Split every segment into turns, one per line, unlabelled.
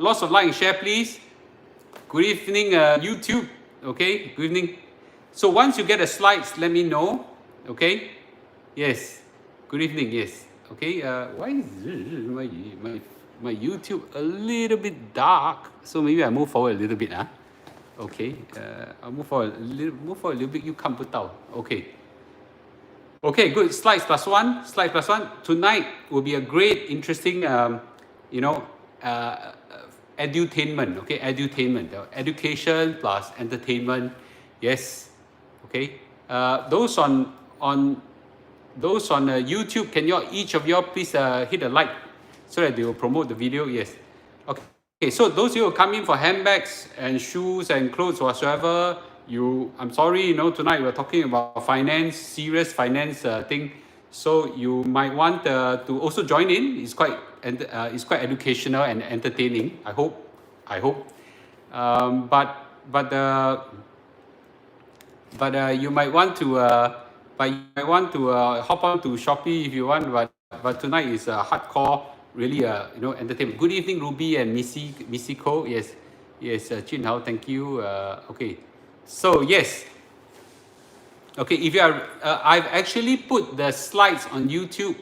Lots of like and share, please. Good evening, YouTube. Okay, good evening. So once you get the slides, let me know. Okay. Yes. Good evening. Yes. Okay. Why is my YouTube a little bit dark? So maybe I move forward a little bit. Okay. I'll move forward a little bit. You can't put out. Okay. Okay, good. Slides plus one. Slide plus one. Tonight will be a great, interesting, edutainment. Okay, edutainment. Education plus entertainment. Yes. Okay. Those on YouTube, can each of you please hit a like so that they will promote the video? Yes. Okay. Okay. So those of you who come in for handbags and shoes and clothes whatsoever, I'm sorry, tonight we're talking about finance, serious finance thing. So you might want to also join in. It's quite educational and entertaining. I hope. But you might want to hop on to Shopee if you want. But tonight is hardcore, really entertainment. Good evening, Ruby and Missy Ko. Yes, Jin Hao, thank you. Okay. So yes, okay. If you are, I've actually put the slides on YouTube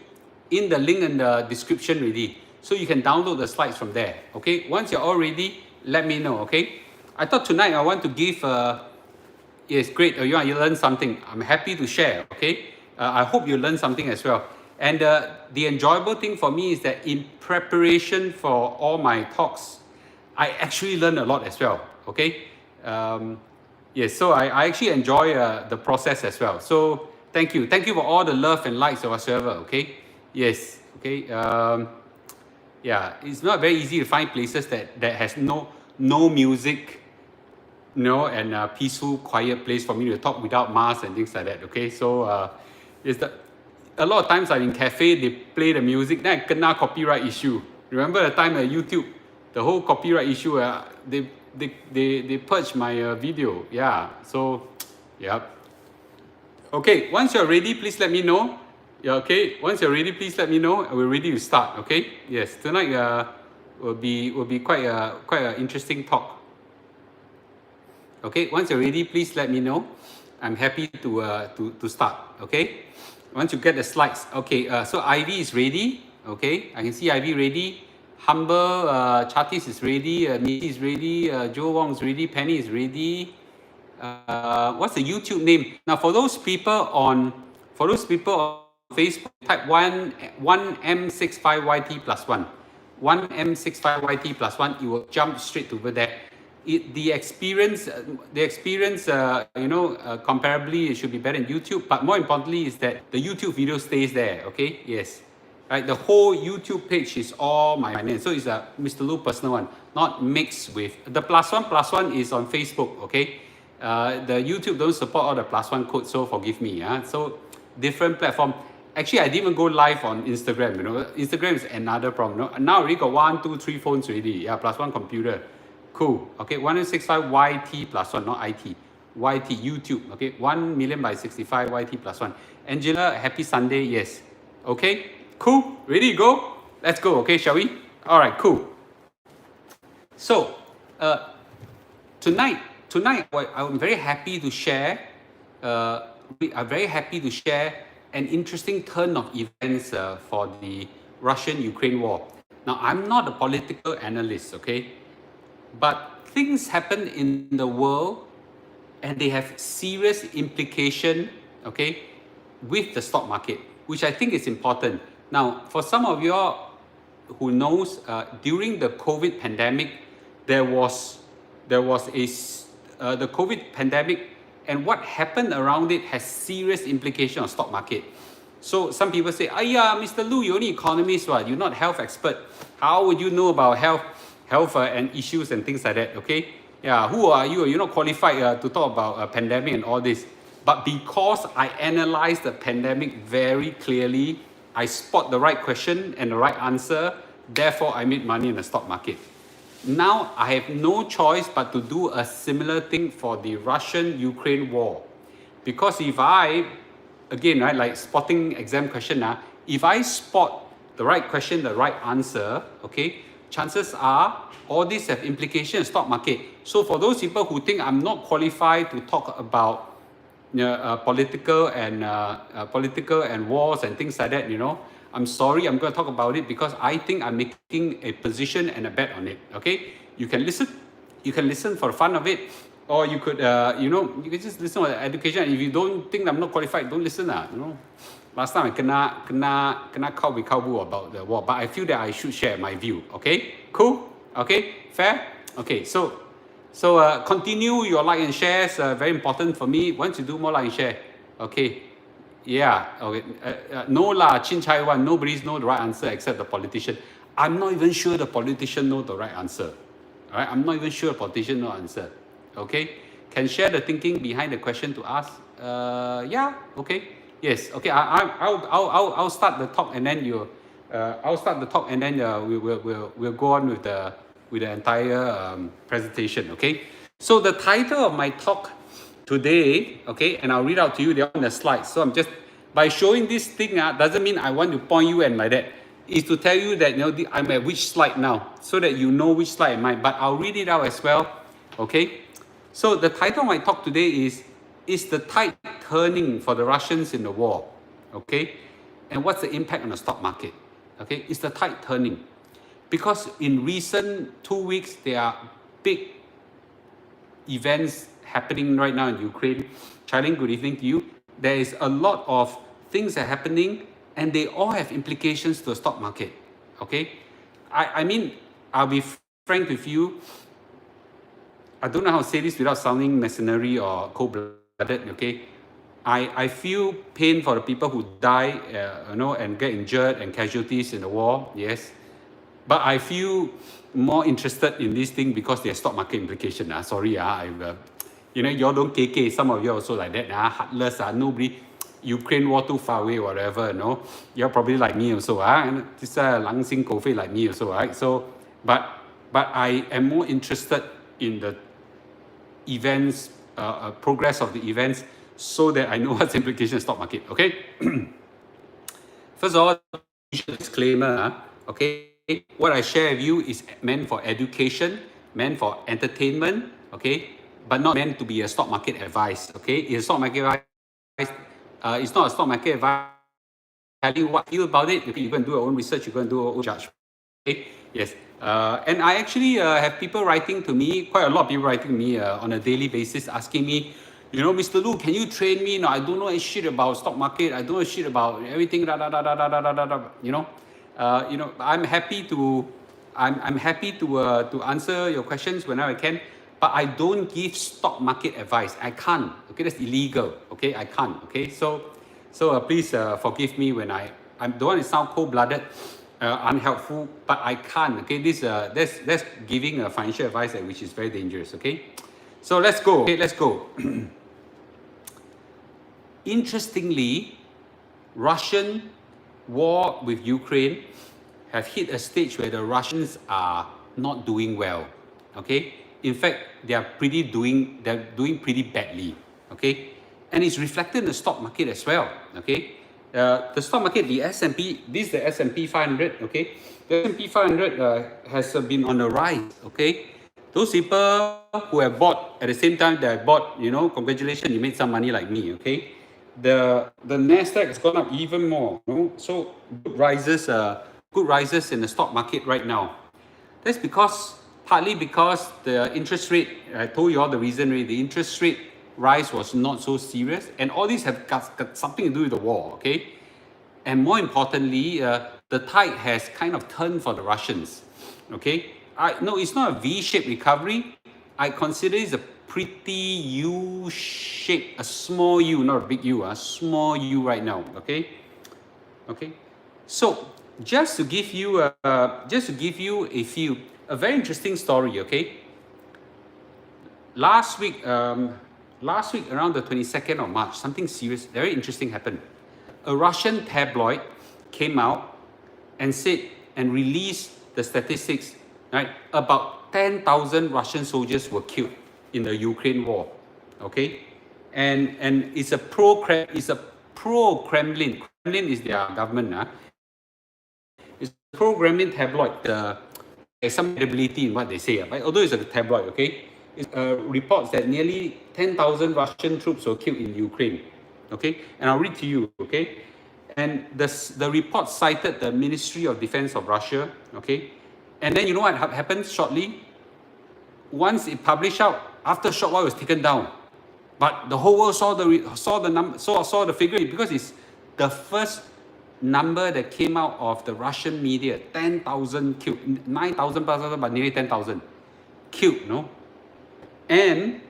in the link in the description already, so you can download the slides from there. Okay. Once you're all ready, let me know. Okay. I thought tonight I want to give. Yes, great. You learn something. I'm happy to share. Okay. I hope you learn something as well. And the enjoyable thing for me is that in preparation for all my talks, I actually learn a lot as well. Okay. Yes, so I actually enjoy the process as well. So thank you for all the love and likes or whatsoever. Okay, yes, okay. Yeah, it's not very easy to find places that has no music, and a peaceful, quiet place for me to talk without mask and things like that. Okay, so a lot of times I'm in cafe, they play the music, then I kena copyright issue. Remember the time at YouTube, the whole copyright issue, they purged my video. Yeah, so yeah. Okay, once you're ready, please let me know. Yeah, okay. Once you're ready, please let me know. We're ready to start. Okay. Yes, tonight will be quite an interesting talk. Okay. Once you're ready, please let me know. I'm happy to start. Okay. Once you get the slides. Okay. So Ivy is ready. Okay. I can see Ivy ready. Humble, Chatis is ready, Missy is ready, Joe Wong is ready, Penny is ready. What's the YouTube name? Now for those people on Facebook, type 1M65YT plus 1. 1M65YT plus 1, you will jump straight over there. The experience, comparably, it should be better in YouTube, but more importantly is that the YouTube video stays there, okay? Yes. Right, the whole YouTube page is all my finance. So it's a Mr. Lu personal one, not mixed with the plus one is on Facebook. Okay, the YouTube don't support all the +1 codes, so forgive me. So different platform. Actually, I didn't even go live on Instagram. Instagram is another problem. Now I already got 1, 2, 3 phones already. Yeah, +1 computer. Cool. Okay, 165 YT +1, not IT. YT YouTube. Okay, 1 million by 65 YT +1. Angela, happy Sunday. Yes. Okay. Cool, ready to go? Let's go, okay, shall we? All right, cool. So, tonight, I'm very happy to share. I'm very happy to share an interesting turn of events for the Russian-Ukraine war. Now, I'm not a political analyst, okay, but things happen in the world, and they have serious implication, okay, with the stock market, which I think is important. Now, for some of you who knows, during the COVID pandemic, there was the COVID pandemic, and what happened around it has serious implication on stock market. So some people say, Mr. Lu, you're only economist, right? You're not health expert. How would you know about health and issues and things like that? Okay, yeah, who are you? You're not qualified to talk about pandemic and all this. But because I analyzed the pandemic very clearly, I spot the right question and the right answer, therefore I made money in the stock market. Now I have no choice but to do a similar thing for the Russian-Ukraine war. Because if I, again, right, like spotting exam question, if I spot the right question, the right answer, okay, chances are all these have implications in stock market. So for those people who think I'm not qualified to talk about political and wars and things like that, I'm sorry, I'm going to talk about it because I think I'm making a position and a bet on it. Okay, you can listen for the fun of it, or you could you can just listen for the education. And if you don't think I'm not qualified, don't listen. Last time I kena cowboy about the war, but I feel that I should share my view. Okay, cool. Okay, fair. Okay, so continue your like and shares. Very important for me. Once you do more like and share, okay. Yeah, okay. No lah, Chin Chai Wan. Nobody's know the right answer except the politician. I'm not even sure the politician know the right answer. All right, I'm not even sure the politician know the answer. Okay, can share the thinking behind the question to ask. Yeah, okay. Yes, okay. I'll start the talk and then I'll start the talk and then we'll go on with the entire presentation. Okay. So the title of my talk today, okay, and I'll read out to you. They're on the slides. So I'm just by showing this thing doesn't mean I want to point you and like that. Is to tell you that I'm at which slide now, so that you know which slide am I. But I'll read it out as well. Okay. So the title of my talk today is the tide turning for the Russians in the war? Okay, and what's the impact on the stock market? Okay, is the tide turning? Because in recent 2 weeks, there are big events happening right now in Ukraine. Charlene, good evening to you. There is a lot of things that are happening, and they all have implications to the stock market. Okay, I mean, I'll be frank with you. I don't know how to say this without sounding mercenary or cold-blooded. Okay, I feel pain for the people who die, and get injured and casualties in the war. Yes, but I feel more interested in this thing because there's stock market implication. Sorry, y'all don't KK. Some of you also like that. Heartless. Nobody. Ukraine war too far away, whatever. You're probably like me also. This lang xing狗肺like me also. Right. So, but I am more interested in the events, progress of the events, so that I know what's the implication of stock market. Okay. First of all, disclaimer. Okay. What I share with you is meant for education, meant for entertainment, okay, but not meant to be a stock market advice. Okay, it's a stock market advice. It's not a stock market advice. Telling you what you feel about it. Okay, you're going to do your own research. You're going to do your own judgment. Okay. Yes. And I actually have people writing to me, quite a lot of people writing to me on a daily basis, asking me, Mr. Lu, can you train me? No, I don't know shit about stock market. I don't know shit about everything. I'm happy to answer your questions whenever I can, but I don't give stock market advice. I can't. Okay, that's illegal. Okay, I can't. Okay, so please forgive me when I don't want to sound cold-blooded, unhelpful, but I can't. Okay, that's giving a financial advice which is very dangerous. Okay, so let's go. Okay, let's go. Interestingly, Russian war with Ukraine have hit a stage where the Russians are not doing well. Okay, in fact, they're doing pretty badly. Okay, and it's reflected in the stock market as well. Okay, the stock market, the S&P, this is the S&P 500. Okay, the S&P 500 has been on the rise. Okay, those people who have bought at the same time that I bought, congratulations, you made some money like me. Okay, the Nasdaq has gone up even more. So good rises in the stock market right now. That's partly because the interest rate, I told you all the reason, the interest rate rise was not so serious, and all these have got something to do with the war. Okay, and more importantly, the tide has kind of turned for the Russians. Okay, no, it's not a V-shaped recovery. I consider it's a pretty U-shape, a small U, not a big U, a small U right now. Okay, so just to give you a very interesting story. Okay, last week around the 22nd of March, something serious, very interesting happened. A Russian tabloid came out and said and released the statistics. Right, about 10,000 Russian soldiers were killed in the Ukraine war. Okay, and it's a pro-Kremlin. Kremlin is their government. It's a pro-Kremlin tabloid. some credibility in what they say, right? Although it's a tabloid, okay? It reports that nearly 10,000 Russian troops were killed in Ukraine, okay? And I'll read to you, okay? And the report cited the Ministry of Defense of Russia, okay? And then you know what happened shortly? Once it published out, after a short while, it was taken down. But the whole world saw the figure because it's the first number that came out of the Russian media. 10,000 killed, 9,000 plus, but nearly 10,000 killed, no? And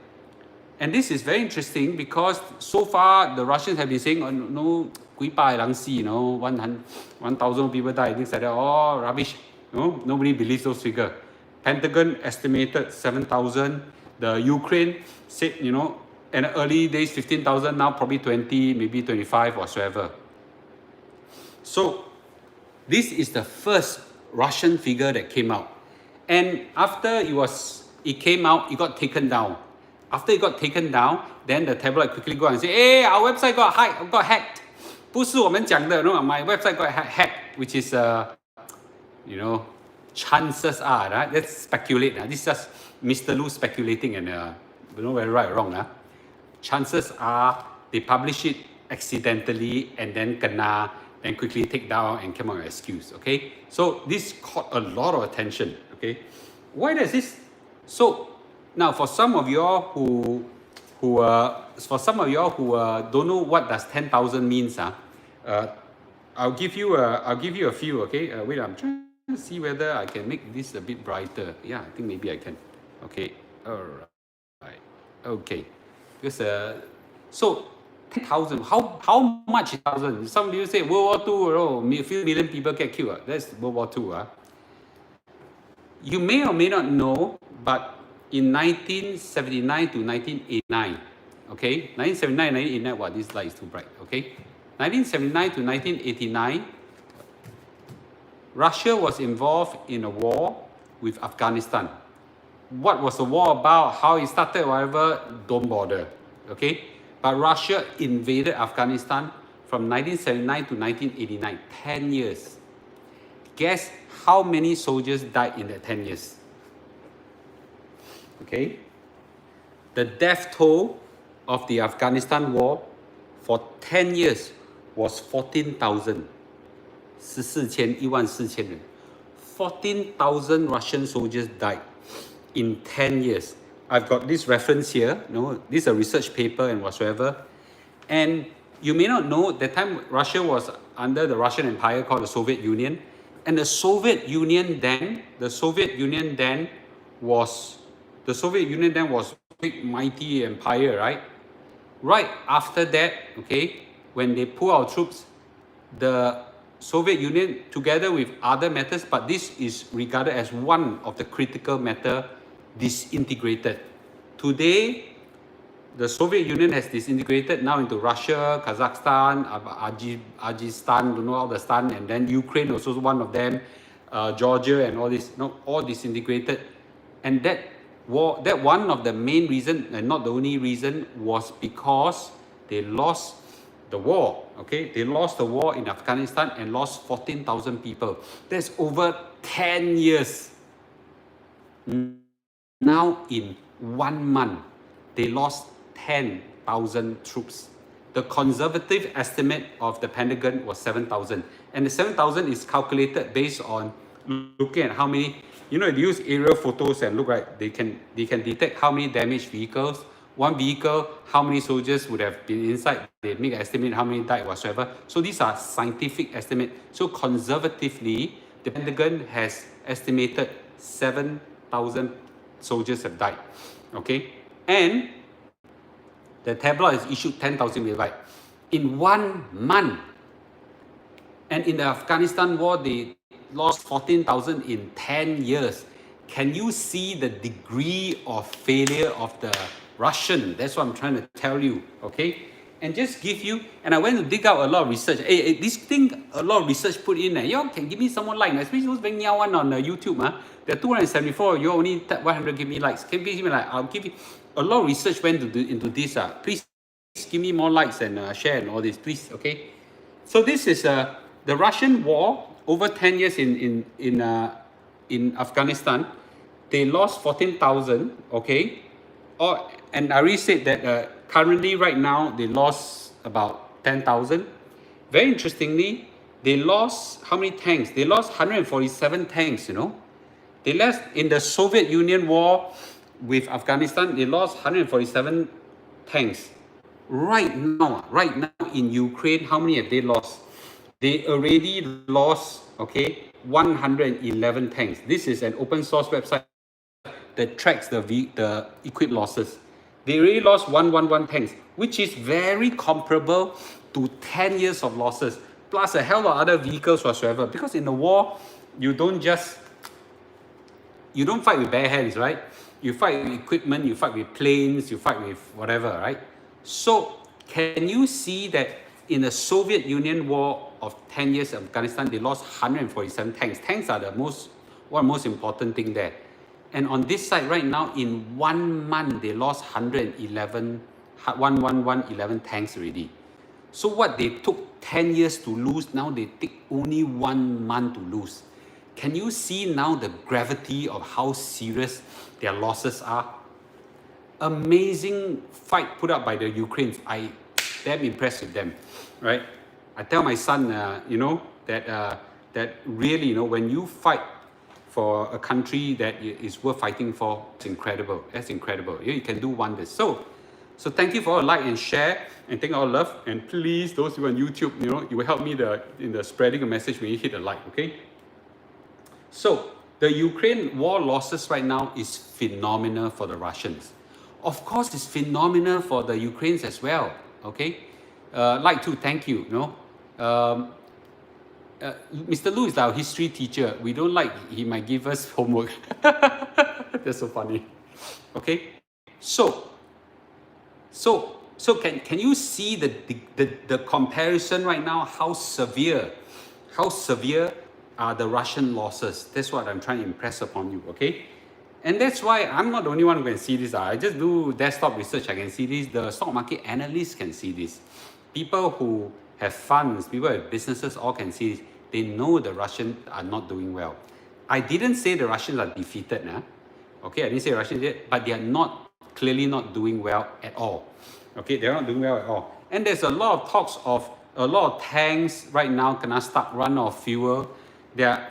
this is very interesting because so far the Russians have been saying, oh, no, 1,000 people died, things like that. Oh, rubbish. No, nobody believes those figures. Pentagon estimated 7,000. The Ukraine said, in the early days 15,000, now probably 20, maybe 25 whatsoever. So this is the first Russian figure that came out. And after it came out, it got taken down. After it got taken down, then the tabloid quickly go and say, hey, our website got hacked. 不是我们讲的, no, my website got hacked, which is, chances are, right? Let's speculate. This is just Mr. Lu speculating and don't know whether right or wrong. Chances are they publish it accidentally and then kena, then quickly take down and come up with an excuse, okay? So this caught a lot of attention, okay? Why does this? So now for some of y'all who don't know what does 10,000 means, I'll give you a few, okay? Wait, I'm trying to see whether I can make this a bit brighter. Yeah, I think maybe I can. Okay, all right, okay. Because so 10,000. How much is 1,000? Some people say World War II. A few million people get killed. That's World War II. You may or may not know, but in 1979 to 1989, okay, 1979, 1989. Wow, this light is too bright. Okay, 1979 to 1989, Russia was involved in a war with Afghanistan. What was the war about? How it started? Whatever. Don't bother. Okay. But Russia invaded Afghanistan from 1979 to 1989, 10 years. Guess how many soldiers died in that 10 years? Okay? The death toll of the Afghanistan war for 10 years was 14,000. 14,000 Russian soldiers died in 10 years. I've got this reference here. This is a research paper and whatsoever. And you may not know, that time Russia was under the Russian Empire called the Soviet Union. And the Soviet Union then was a big mighty empire, right? Right after that, okay, when they pull our troops, the Soviet Union, together with other matters, but this is regarded as one of the critical matter, disintegrated. Today, the Soviet Union has disintegrated now into Russia, Kazakhstan, Ajistan, all the stan, and then Ukraine also one of them, Georgia and all this, all disintegrated. And that war, that one of the main reason, and not the only reason, was because they lost the war, okay? They lost the war in Afghanistan and lost 14,000 people. That's over 10 years. Now in 1 month, they lost 10,000 troops. The conservative estimate of the Pentagon was 7,000. And the 7,000 is calculated based on looking at how many, they use aerial photos and look, right, they can detect how many damaged vehicles. One vehicle, how many soldiers would have been inside. They make an estimate how many died whatsoever. So these are scientific estimates. So conservatively, the Pentagon has estimated 7,000 soldiers have died. Okay? And the tabloid has issued 10,000 will die in 1 month. And in the Afghanistan war, they lost 14,000 in 10 years. Can you see the degree of failure of the Russian? That's what I'm trying to tell you, okay? And just give you, and I went to dig out a lot of research. This thing, a lot of research put in there. You can give me some more likes, especially those very new one on YouTube. There are 274, you only 100 give me likes. Can you give me like, I'll give you, a lot of research went into this. Please give me more likes and share and all this, please, okay? So this is the Russian war over 10 years in in Afghanistan, they lost 14,000, okay? And I already said that currently right now, they lost about 10,000. Very interestingly, they lost how many tanks? They lost 147 tanks, you know. They lost in the Soviet Union war with Afghanistan, they lost 147 tanks. Right now in Ukraine, how many have they lost? They already lost, okay, 111 tanks. This is an open source website that tracks the equipped losses. They already lost 111 tanks, which is very comparable to 10 years of losses, plus a hell of other vehicles whatsoever. Because in the war, you don't fight with bare hands, right? You fight with equipment, you fight with planes, you fight with whatever, right? So can you see that in the Soviet Union war of 10 years in Afghanistan, they lost 147 tanks. Tanks are one of the most important thing there. And on this side right now, in 1 month, they lost 111 tanks already. So what they took 10 years to lose, now they take only 1 month to lose. Can you see now the gravity of how serious their losses are? Amazing fight put up by the Ukrainians. I damn impressed with them, right? I tell my son, you know, that really, you know, when you fight for a country that is worth fighting for, it's incredible. That's incredible. You can do wonders. So thank you for all like and share, and thank you all love. And please, those who are on YouTube, you know, you will help me in the spreading a message when you hit a like, okay? So the Ukraine war losses right now is phenomenal for the Russians. Of course, it's phenomenal for the Ukrainians as well, okay? Like to thank you, you know. Mr. Lu is our history teacher. We don't like, he might give us homework. That's so funny. Okay, so can you see the comparison right now? How severe are the Russian losses? That's what I'm trying to impress upon you. Okay, and that's why I'm not the only one who can see this. I just do desktop research. I can see this. The stock market analysts can see this. People who have funds, people who have businesses, all can see this. They know the Russians are not doing well. I didn't say the Russians are defeated, nah? Okay, I didn't say Russians did, but they are clearly not doing well at all. Okay, they're not doing well at all. And there's a lot of talks of a lot of tanks right now cannot start run out of fuel.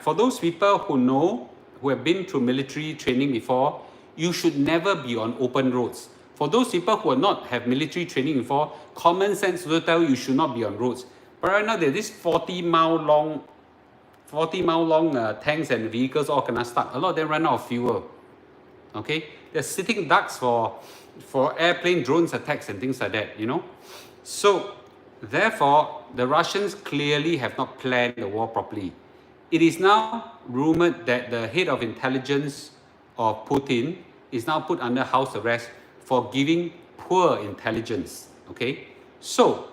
For those people who have been through military training before, you should never be on open roads. For those people who have military training before, common sense will tell you should not be on roads. But right now, there's this 40-mile long tanks and vehicles all cannot start. A lot of them run out of fuel. Okay, they're sitting ducks for airplane drones attacks and things like that. You know, so therefore the Russians clearly have not planned the war properly. It is now rumored that the head of intelligence of Putin is now put under house arrest for giving poor intelligence. Okay, so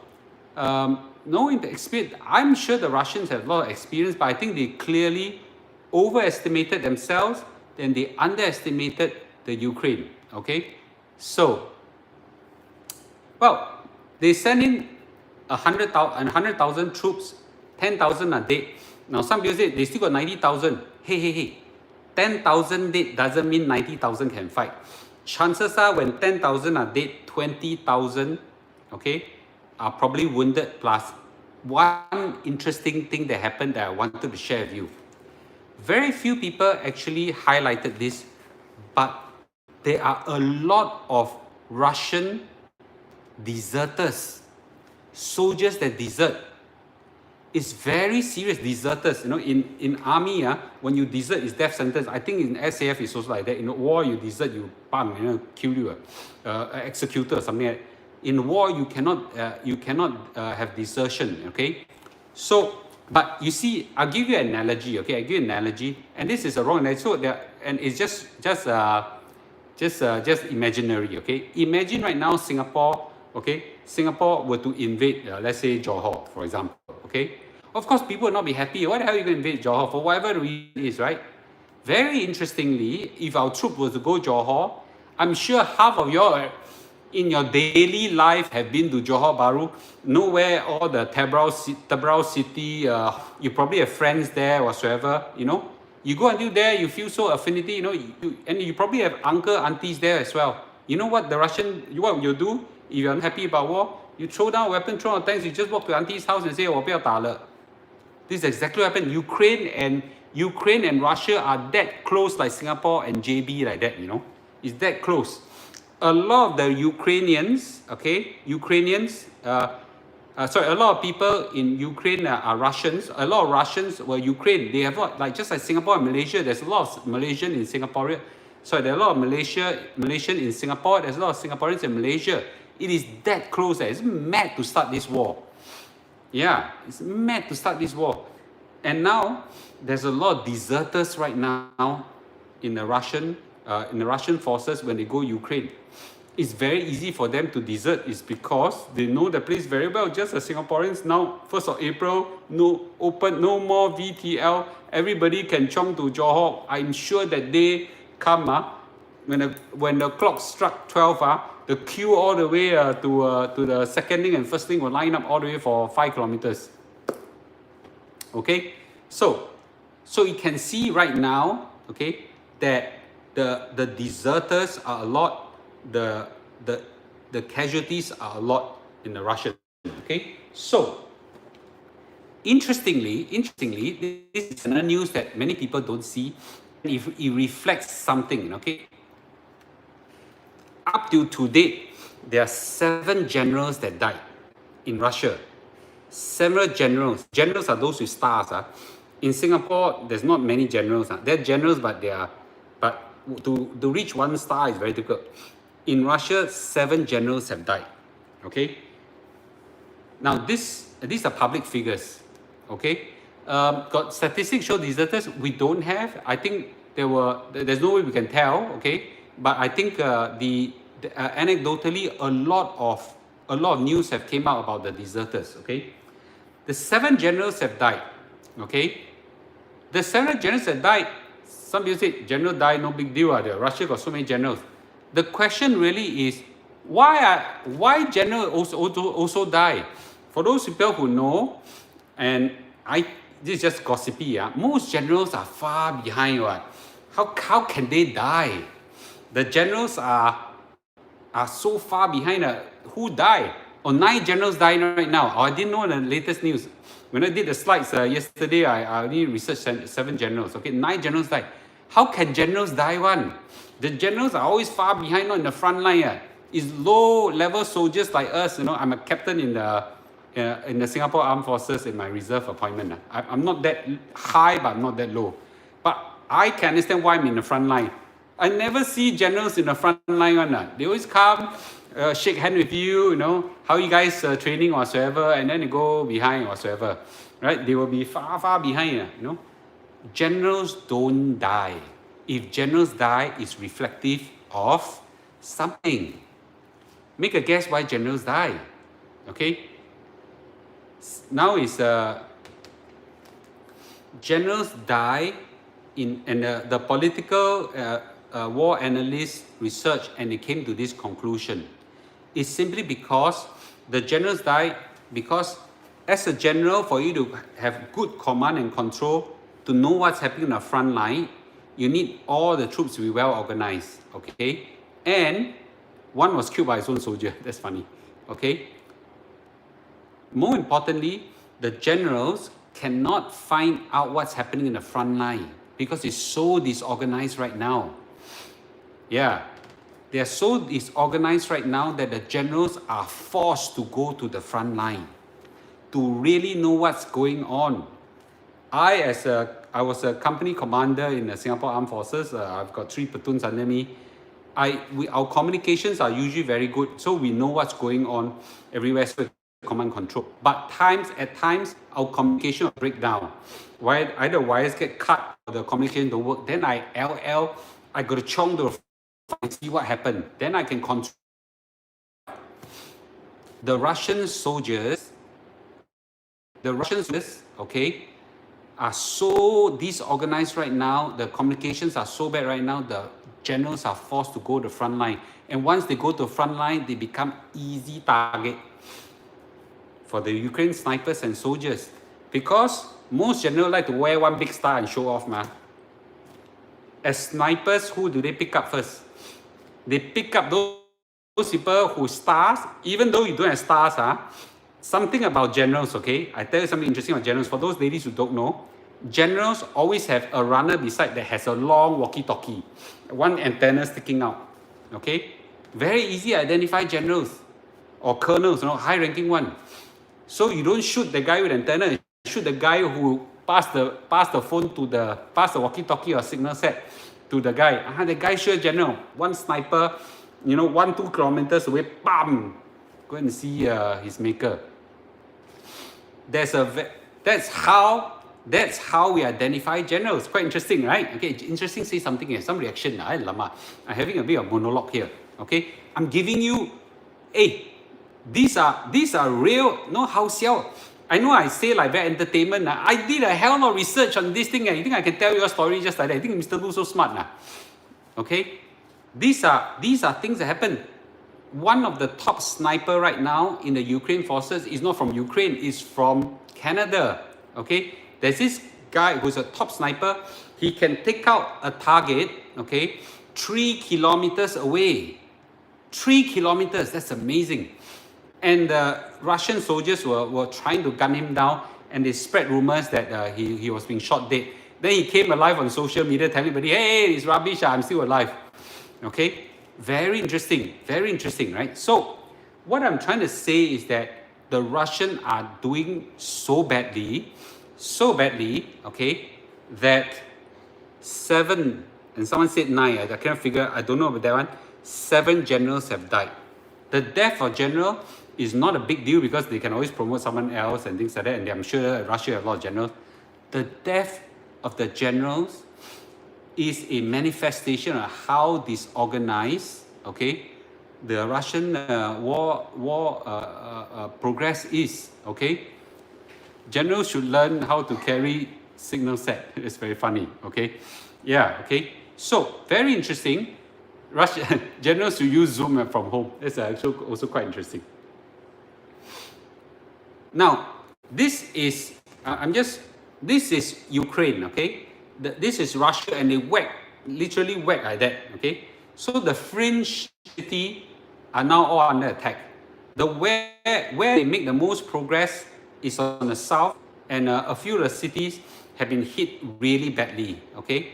knowing the experience, I'm sure the Russians have a lot of experience, but I think they clearly overestimated themselves and they underestimated the Ukraine. Okay, so well, they sent in 100,000 troops, 10,000 are dead. Now some people say they still got 90,000. Hey, 10,000 dead doesn't mean 90,000 can fight. Chances are when 10,000 are dead, 20,000, okay, are probably wounded. Plus one interesting thing that happened that I wanted to share with you. Very few people actually highlighted this, but there are a lot of Russian deserters, soldiers that desert. It's very serious, deserters. You know, in army, when you desert, it's death sentence. I think in SAF it's also like that. In war, you desert, you bang, you know, kill you, executor or something like that. In war, you cannot have desertion. Okay, so but you see, I'll give you an analogy. Okay, I give you an analogy, and this is a wrong analogy. So and it's just imaginary. Okay, imagine right now Singapore. Okay, Singapore were to invade, let's say Johor, for example. Okay, of course people will not be happy. Why the hell are you going to invade Johor for whatever the reason is, right? Very interestingly, if our troop was to go Johor, I'm sure half of you in your daily life have been to Johor Bahru, know where all the Tebrau city, you probably have friends there whatsoever, you know. You go until there, you feel so affinity, you know, and you probably have uncle, aunties there as well. You know what what you do if you're unhappy about war? You throw down a weapon, throw down tanks, you just walk to auntie's house and say, 我不要打了. This is exactly what happened. Ukraine and Russia are that close, like Singapore and JB, like that, you know. It's that close. A lot of the Ukrainians, okay, a lot of people in Ukraine are Russians. A lot of Russians were Ukraine. They have like just like Singapore and Malaysia. There's a lot of Malaysian in Singapore. So there are a lot of Malaysian in Singapore. There's a lot of Singaporeans in Malaysia. It is that close. It's mad to start this war. Yeah, it's mad to start this war. And now there's a lot of deserters right now in the Russian forces when they go Ukraine. It's very easy for them to desert. It's because they know the place very well. Just as Singaporeans now, 1st of April, no more VTL. Everybody can chong to Johor. I'm sure that they come when the clock struck 12. The queue all the way to the second link and first link will line up all the way for 5 kilometers. Okay, so you can see right now, okay, that the deserters are a lot. The casualties are a lot in the Russian. Okay, so interestingly, this is another news that many people don't see. It reflects something. Okay, up till today, there are 7 generals that died in Russia. Several generals. Generals are those with stars. In Singapore, there's not many generals. They're generals, but to reach 1 star is very difficult. In Russia, 7 generals have died. Okay. Now these are public figures. Okay. Got statistics show deserters. We don't have. I think there's no way we can tell. Okay. But I think anecdotally, a lot of news have came out about the deserters. Okay. The 7 generals have died. Okay. The 7 generals have died. Some people say general died, no big deal. Russia got so many generals. The question really is, why generals also die? For those people who know, and this is just gossipy, most generals are far behind. How can they die? The generals are so far behind. Who died? 9 generals dying right now. I didn't know the latest news. When I did the slides yesterday, I only researched 7 generals. Okay, 9 generals died. How can generals die one? The generals are always far behind, not in the front line. It's low-level soldiers like us. You know, I'm a captain in the Singapore Armed Forces in my reserve appointment. I'm not that high, but I'm not that low. But I can understand why I'm in the front line. I never see generals in the front line. They always come, shake hand with you, you know, how you guys training or whatsoever, and then they go behind or whatsoever. Right? They will be far behind, you know. Generals don't die. If generals die, it's reflective of something. Make a guess why generals die. Okay? Now is generals die and the political war analysts research and they came to this conclusion. It's simply because the generals die because as a general, for you to have good command and control, to know what's happening in the front line, you need all the troops to be well organized, okay? And one was killed by his own soldier. That's funny, okay? More importantly, the generals cannot find out what's happening in the front line because it's so disorganized right now. Yeah, they are so disorganized right now that the generals are forced to go to the front line to really know what's going on. I was a company commander in the Singapore Armed Forces. I've got 3 platoons under me. Our communications are usually very good, so we know what's going on everywhere. So command control. But at times, our communication will break down. Why either wires get cut or the communication don't work. Then I got to chong to and see what happened. Then I can control. The Russian soldiers, okay, are so disorganized right now. The communications are so bad right now. The generals are forced to go to the front line. And once they go to the front line, they become easy target for the Ukraine snipers and soldiers. Because most generals like to wear one big star and show off, as snipers, who do they pick up first? They pick up those people who stars, even though you don't have stars, something about generals, okay? I tell you something interesting about generals. For those ladies who don't know, generals always have a runner beside that has a long walkie-talkie, one antenna sticking out, okay? Very easy to identify generals or colonels, high-ranking one. So you don't shoot the guy with antenna, you shoot the guy who pass the phone to pass the walkie-talkie or signal set to the guy. The guy sure general. One sniper, 1-2 kilometers away, bam! Go and see his maker. That's how we identify generals. Quite interesting, right? Okay, interesting. Say something here. Some reaction. I'm having a bit of monologue here. Okay, I'm giving you. Hey, these are real. No, how xiao. I know I say like very entertainment. I did a hell of research on this thing. You think I can tell you a story just like that? I think Mr. Lu so smart. Okay, these are things that happen. One of the top sniper right now in the Ukraine forces is not from Ukraine, it's from Canada. Okay, there's this guy who's a top sniper. He can take out a target, okay, 3 kilometers away. 3 kilometers, that's amazing. And the Russian soldiers were trying to gun him down, and they spread rumors that he was being shot dead. Then he came alive on social media telling everybody, hey, it's rubbish, I'm still alive. Okay, very interesting, right? So what I'm trying to say is that the Russians are doing so badly, okay, that 7, and someone said 9, I cannot figure, I don't know about that one, 7 generals have died. The death of general is not a big deal because they can always promote someone else and things like that, and I'm sure Russia have a lot of generals. The death of the generals is a manifestation of how disorganized, okay, the Russian war progress is, okay. Generals should learn how to carry signal set. It's very funny, okay. Yeah, okay. So very interesting. Russian generals should use Zoom from home. That's actually also quite interesting. Now, this is this is Ukraine, okay. This is Russia, and they literally whack like that, okay. So the fringe cities are now all under attack. Where they make the most progress is on the south, and a few of the cities have been hit really badly, okay.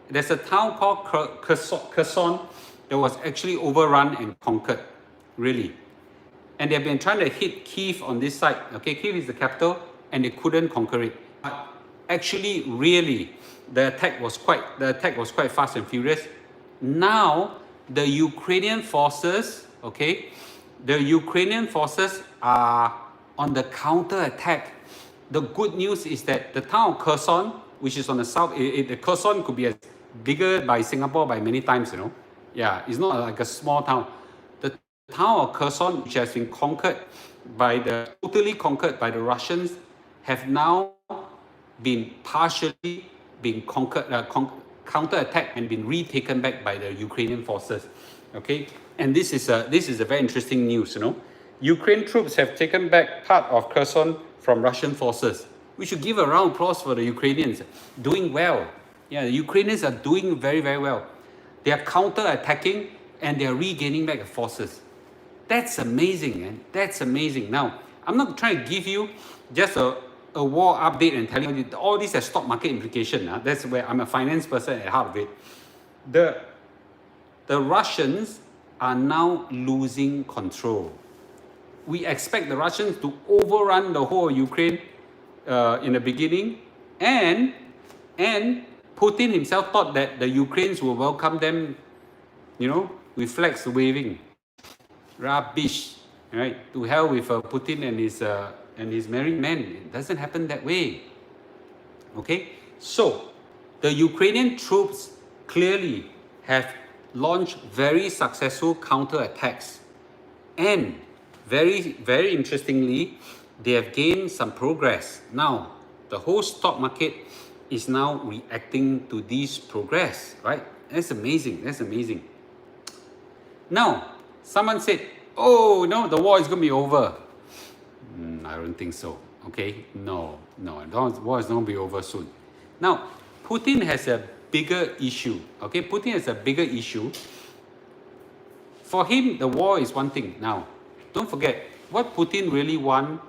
There's a town called Kherson that was actually overrun and conquered, really. And they've been trying to hit Kyiv on this side, okay. Kyiv is the capital, and they couldn't conquer it. But actually, really, the attack was quite fast and furious. Now, the Ukrainian forces, okay, are on the counter attack. The good news is that the town of Kherson, which is on the south, the Kherson could be as bigger by Singapore by many times, Yeah, it's not like a small town. The town of Kherson, which has been totally conquered by the Russians, have now been partially conquered, counter-attacked and been retaken back by the Ukrainian forces. Okay, and this is a very interesting news. Ukraine troops have taken back part of Kherson from Russian forces. We should give a round of applause for the Ukrainians. Doing well. Yeah, the Ukrainians are doing very, very well. They are counter-attacking and they are regaining back the forces. That's amazing, man. That's amazing. Now, I'm not trying to give you just a war update and telling you all these are stock market implication. That's where I'm a finance person at heart of it. The Russians are now losing control. We expect the Russians to overrun the whole of Ukraine in the beginning, and Putin himself thought that the Ukrainians will welcome them, with flags waving. Rubbish, right? To hell with Putin and his merry men. It doesn't happen that way. Okay, so the Ukrainian troops clearly have launched very successful counterattacks, and very, very interestingly, they have gained some progress. Now, the whole stock market is now reacting to this progress, right? That's amazing. That's amazing. Now, someone said, oh, no, the war is going to be over. I don't think so. Okay? No, the war is not going to be over soon. Now, Putin has a bigger issue. Okay, Putin has a bigger issue. For him, the war is one thing. Now, don't forget, what Putin really wants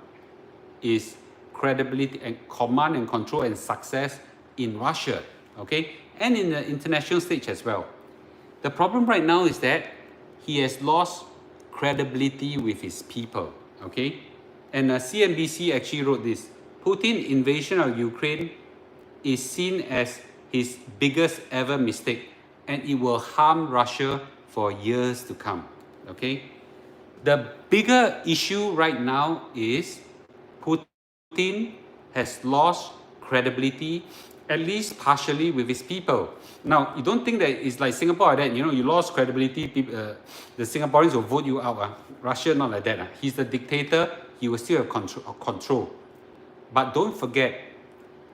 is credibility and command and control and success in Russia, okay, and in the international stage as well. The problem right now is that he has lost credibility with his people, okay? And CNBC actually wrote this: Putin invasion of Ukraine is seen as his biggest ever mistake, and it will harm Russia for years to come, okay? The bigger issue right now is Putin has lost credibility, at least partially, with his people. Now, you don't think that it's like Singapore like that, you lost credibility, people, the Singaporeans will vote you out. Russia, not like that. He's the dictator, he will still have control. But don't forget,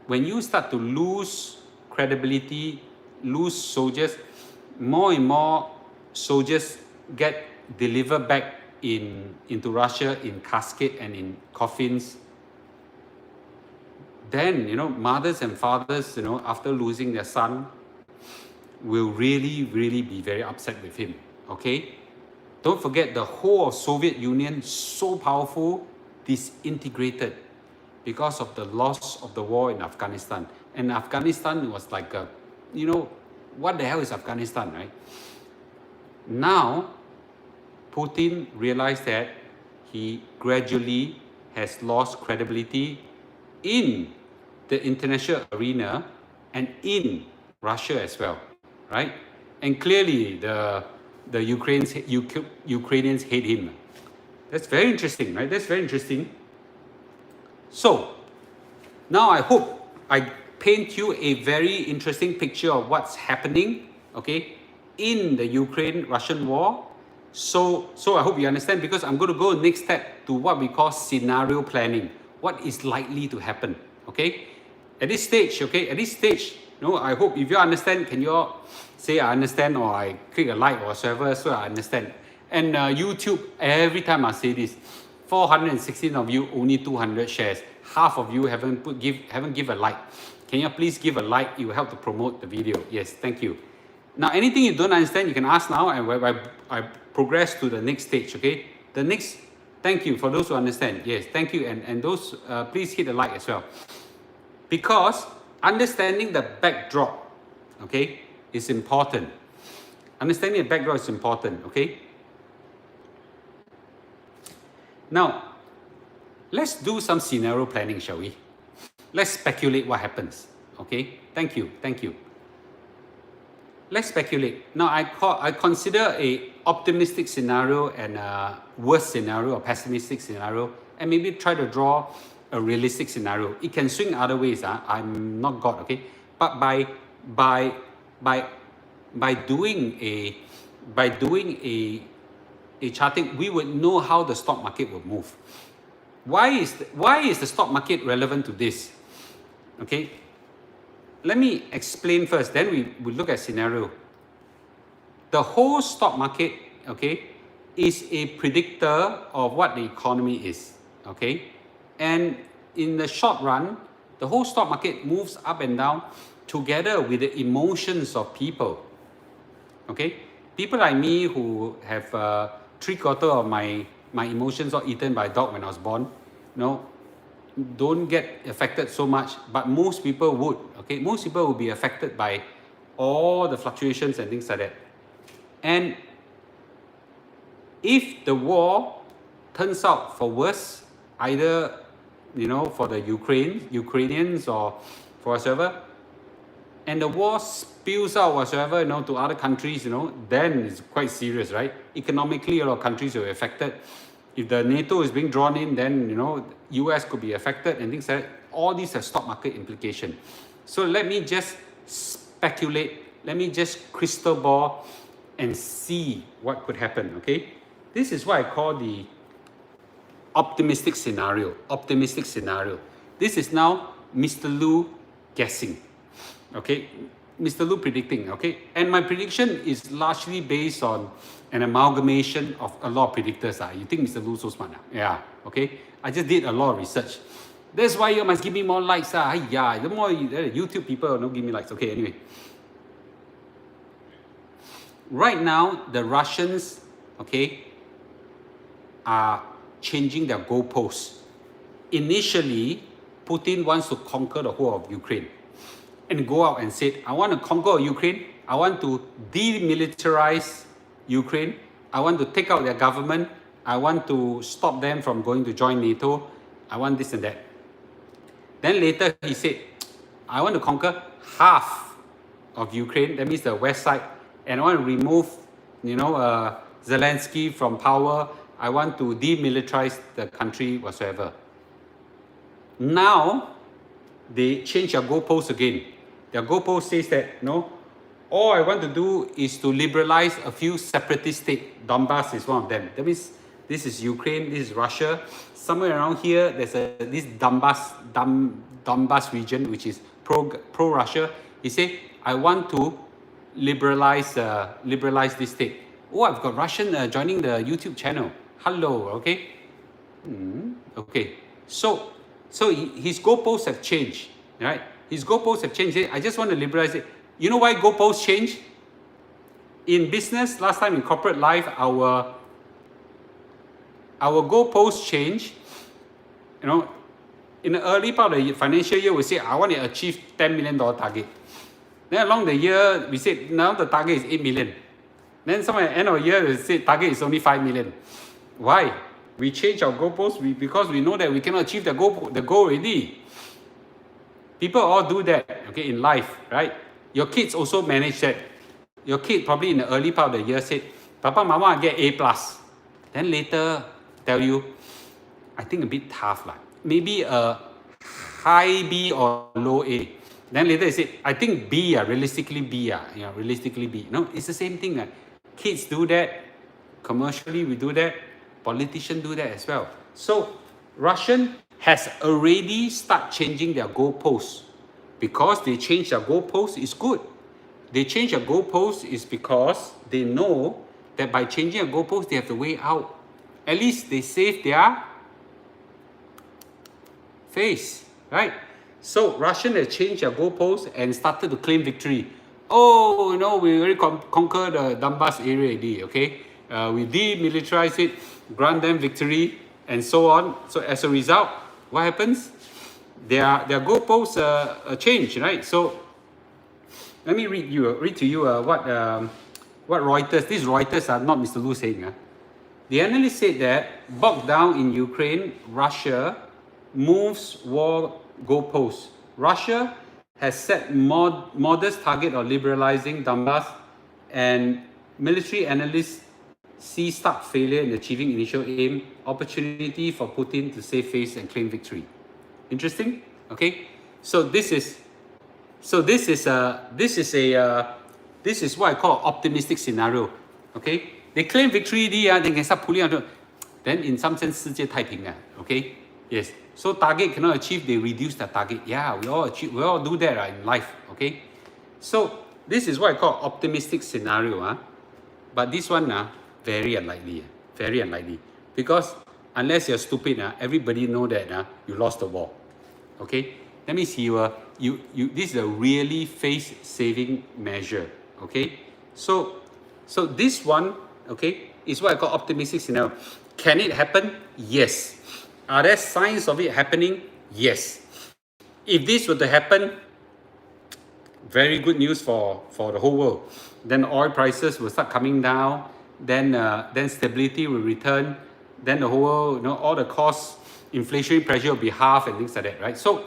when you start to lose credibility, lose soldiers, more and more soldiers get delivered back into Russia in casket and in coffins. Then, mothers and fathers, after losing their son, will really, really be very upset with him, okay? Don't forget, the whole of Soviet Union, so powerful, disintegrated because of the loss of the war in Afghanistan. And Afghanistan was like what the hell is Afghanistan, right? Now, Putin realized that he gradually has lost credibility in the international arena and in Russia as well, right? And clearly the Ukrainians hate him. That's very interesting, right? That's very interesting. So now I hope I paint you a very interesting picture of what's happening, okay, in the Ukraine-Russian war. So I hope you understand, because I'm going to go next step to what we call scenario planning. What is likely to happen, okay? At this stage, I hope if you understand, can you all say I understand, or I click a like or whatever, so I understand. And YouTube, every time I say this, 416 of you, only 200 shares. Half of you haven't give a like. Can you please give a like? It will help to promote the video. Yes, thank you. Now, anything you don't understand, you can ask now, and I progress to the next stage, okay? The next, thank you for those who understand. Yes, thank you. And those, please hit the like as well. Because understanding the backdrop, okay, is important. Understanding the backdrop is important, okay? Now, let's do some scenario planning, shall we? Let's speculate what happens, okay? Thank you. Let's speculate. Now, I consider a optimistic scenario and a worst scenario, a pessimistic scenario, and maybe try to draw a realistic scenario. It can swing other ways. I'm not God, okay? But by doing a charting, we would know how the stock market will move. Why is the stock market relevant to this? Okay, let me explain first, then we look at scenario. The whole stock market, okay, is a predictor of what the economy is, okay? And in the short run, the whole stock market moves up and down together with the emotions of people, okay? People like me who have 3/4 of my emotions all eaten by a dog when I was born, don't get affected so much, but most people would, okay? Most people will be affected by all the fluctuations and things like that. And if the war turns out for worse, either, for the Ukrainians or for whatsoever, and the war spills out whatsoever, to other countries, then it's quite serious, right? Economically, a lot of countries will be affected. If the NATO is being drawn in, then, US could be affected and things like that. All these have stock market implication. So let me just speculate. Let me just crystal ball and see what could happen, okay? This is what I call the optimistic scenario. Optimistic scenario. This is now Mr. Lu guessing, okay? Mr. Lu predicting, okay? And my prediction is largely based on an amalgamation of a lot of predictors. You think Mr. Lu so smart? Yeah, okay? I just did a lot of research. That's why you must give me more likes. The more YouTube people don't give me likes. Okay, anyway. right now, the Russians, okay, are changing their goalposts. Initially, Putin wants to conquer the whole of Ukraine and go out and say, I want to conquer Ukraine, I want to demilitarize Ukraine, I want to take out their government, I want to stop them from going to join NATO, I want this and that. Then later he said, I want to conquer half of Ukraine, that means the west side, and I want to remove, Zelensky from power, I want to demilitarize the country whatsoever. Now, they change their goalposts again. Their goalpost says that, all I want to do is to liberalize a few separatist states. Donbass is one of them. That means this is Ukraine, this is Russia. Somewhere around here, there's this Donbass region, which is pro-Russia. He said, I want to liberalize this state. Oh, I've got Russian joining the YouTube channel. Hello, okay? Okay, so his goalposts have changed, right? His goalposts have changed. I just want to liberalize it. You know why goalposts change? In business, last time in corporate life, our goalposts change. In the early part of the financial year, we say, I want to achieve $10 million target. Then along the year, we said, now the target is 8 million. Then somewhere at the end of the year, we say target is only 5 million. Why? We change our goalposts because we know that we cannot achieve the goal already. People all do that, okay, in life, right? Your kids also manage that. Your kid probably in the early part of the year said, Papa, Mama, I get A+. Then later tell you, I think a bit tough. Maybe a high B or low A. Then later they said, I think B, realistically B. Realistically B. No, it's the same thing. Kids do that. Commercially, we do that. Politicians do that as well. So, Russian has already started changing their goalposts. Because they change their goalposts is good. They change their goalposts is because they know that by changing their goalposts, they have the way out. At least they save their face, right? So Russian has changed their goalposts and started to claim victory. Oh, we already conquered the Donbass area already, okay? We demilitarized it, grant them victory, and so on. So as a result, what happens? Their goalposts change, right? So let me read to you what Reuters. These Reuters are not Mr. Lu saying. The analyst said that bogged down in Ukraine, Russia moves war goalposts. Russia has set modest target of liberalizing Donbass, and military analysts see stark failure in achieving initial aim, opportunity for Putin to save face and claim victory. Interesting, okay? So this is what I call optimistic scenario, okay? They claim victory, they can start pulling out. Then in some sense, 世界太平, okay? Yes. So target cannot achieve, they reduce the target. Yeah, we all do that in life, okay? So this is what I call optimistic scenario. But this one, very unlikely. Very unlikely. Because unless you're stupid, everybody know that you lost the war. Okay? That means this is a really face-saving measure. Okay? So this one, okay, is what I call optimistic scenario. Can it happen? Yes. Are there signs of it happening? Yes. If this were to happen, very good news for the whole world. Then oil prices will start coming down. Then stability will return. Then the whole world, all the costs, inflationary pressure will be half and things like that, right? So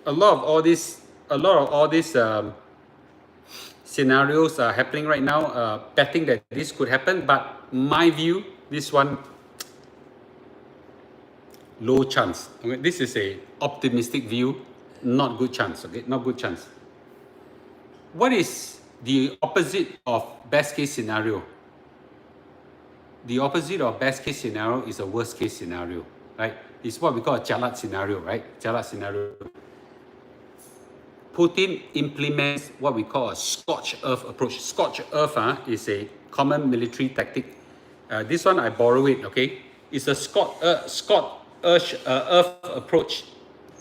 a lot of all these scenarios are happening right now, betting that this could happen. But my view, this one, low chance. Okay, this is a optimistic view, not good chance. Okay, not good chance. What is the opposite of best case scenario? The opposite of best case scenario is a worst case scenario, right? It's what we call a Jalat scenario, right? Jalat scenario. Putin implements what we call a scorched earth approach. Scorched earth is a common military tactic. This one I borrow it, okay? It's a scorched earth approach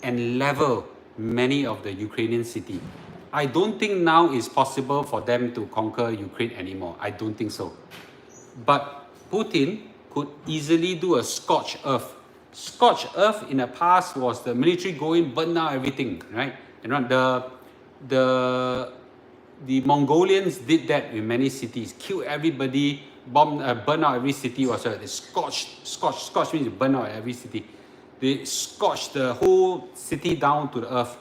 and level many of the Ukrainian city. I don't think now is possible for them to conquer Ukraine anymore. I don't think so. But Putin could easily do a scorched earth. Scorched earth in the past was the military go in, burn down everything, right? And the Mongolians did that in many cities, kill everybody, burn out every city. They scorched means burn out every city. They scorched the whole city down to the earth.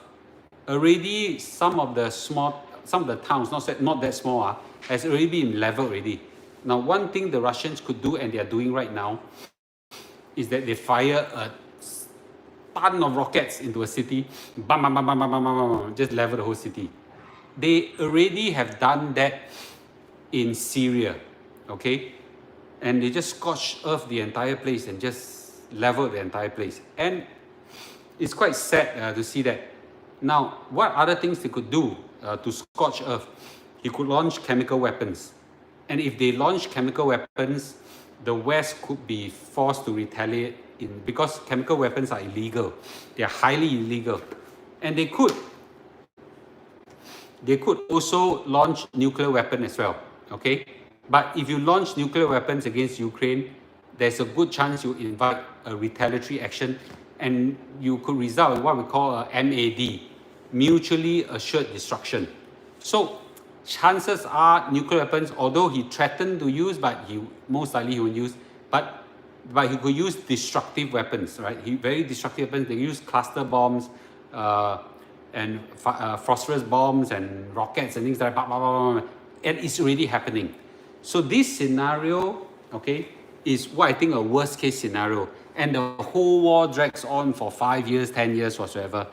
Already, some of the towns, not that small, has already been leveled already. Now, one thing the Russians could do, and they are doing right now, is that they fire a ton of rockets into a city, bam, bam, bam, bam, bam, bam, bam, bam, just level the whole city. They already have done that in Syria, okay? And they just scorched earth the entire place and just leveled the entire place. And it's quite sad to see that. Now, what other things they could do to scorch earth? He could launch chemical weapons. And if they launch chemical weapons, the West could be forced to retaliate because chemical weapons are illegal. They are highly illegal. And they could also launch nuclear weapon as well, okay? But if you launch nuclear weapons against Ukraine, there's a good chance you invite a retaliatory action, and you could result in what we call a MAD, mutually assured destruction. So chances are nuclear weapons, although he threatened to use, but most likely he will use, but he could use destructive weapons, right? Very destructive weapons. They use cluster bombs, and phosphorus bombs and rockets and things like that, and it's already happening. So this scenario, okay, is what I think a worst case scenario, and the whole war drags on for 5 years, 10 years, whatsoever.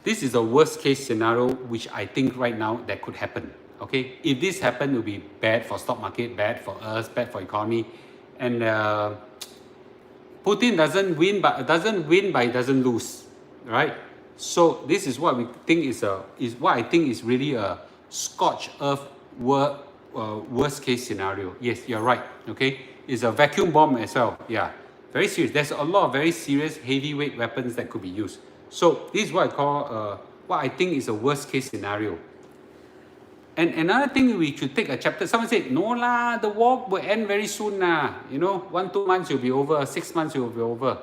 This is a worst case scenario, which I think right now that could happen, okay? If this happens, it will be bad for stock market, bad for us, bad for economy, and Putin doesn't win, but he doesn't lose, right? So this is what we think is what I think is really a scorched earth worst case scenario. Yes, you're right. Okay, it's a vacuum bomb as well. Yeah, very serious. There's a lot of very serious heavyweight weapons that could be used. So this is what I call what I think is a worst case scenario. And another thing, we should take a chapter. Someone said, no lah, the war will end very soon lah. 1-2 months will be over, 6 months will be over.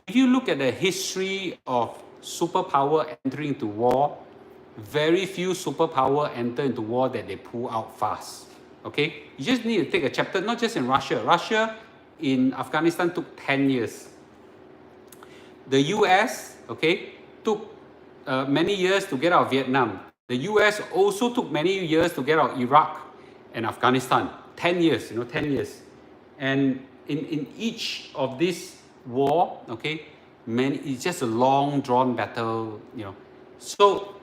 If you look at the history of superpower entering into war, very few superpower enter into war that they pull out fast. Okay, you just need to take a chapter, not just in Russia. Russia in Afghanistan took 10 years. The US, okay, took many years to get out of Vietnam. The US also took many years to get out of Iraq and Afghanistan. 10 years, 10 years. And in each of this war, okay, it's just a long drawn battle, So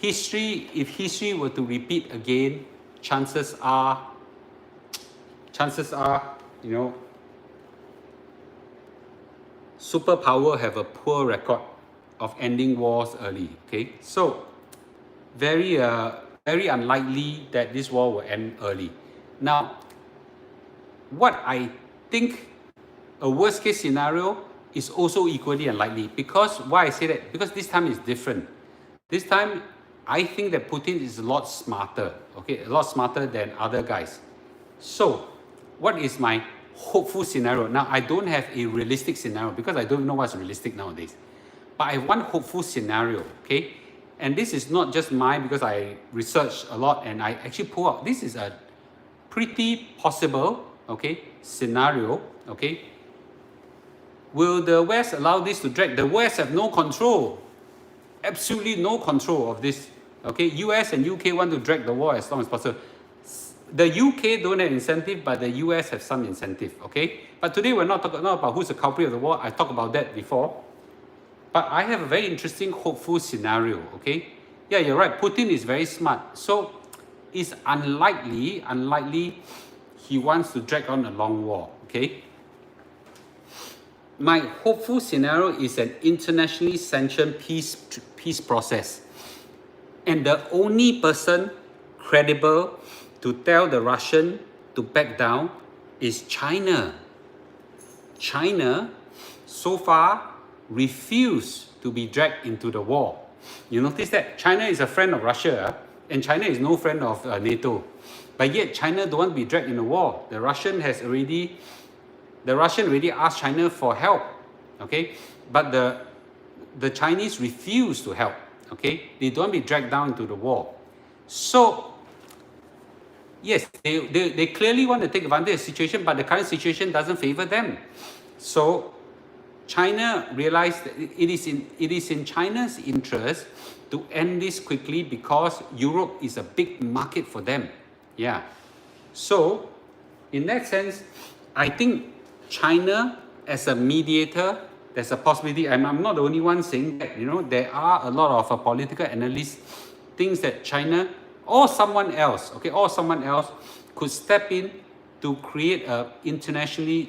if history were to repeat again, chances are, superpower have a poor record of ending wars early. Okay, so very unlikely that this war will end early. Now, what I think a worst case scenario is also equally unlikely. Because why I say that? Because this time is different. This time, I think that Putin is a lot smarter. Okay, a lot smarter than other guys. So, what is my hopeful scenario? Now, I don't have a realistic scenario because I don't know what's realistic nowadays. But I have one hopeful scenario. Okay, and this is not just mine because I researched a lot and I actually pull out. This is a pretty possible, okay, scenario. Okay. Will the West allow this to drag? The West have no control, absolutely no control of this. Okay, US and UK want to drag the war as long as possible. The UK don't have incentive, but the US have some incentive. Okay, but today we're not talking about who's the culprit of the war. I talked about that before. But I have a very interesting, hopeful scenario. Okay, yeah, you're right. Putin is very smart, so it's unlikely he wants to drag on a long war. Okay. My hopeful scenario is an internationally sanctioned peace process. And the only person credible to tell the Russian to back down is China. China, so far, refused to be dragged into the war. You notice that China is a friend of Russia, and China is no friend of NATO. But yet China don't want to be dragged in a war. The Russian already asked China for help, okay? But the Chinese refuse to help, okay? They don't want to be dragged down into the war. So, yes, they clearly want to take advantage of the situation, but the current situation doesn't favor them. So, China realized that it is in China's interest to end this quickly because Europe is a big market for them. Yeah. So, in that sense, I think China as a mediator, there's a possibility, and I'm not the only one saying that, there are a lot of political analysts thinks that China or someone else could step in to create a internationally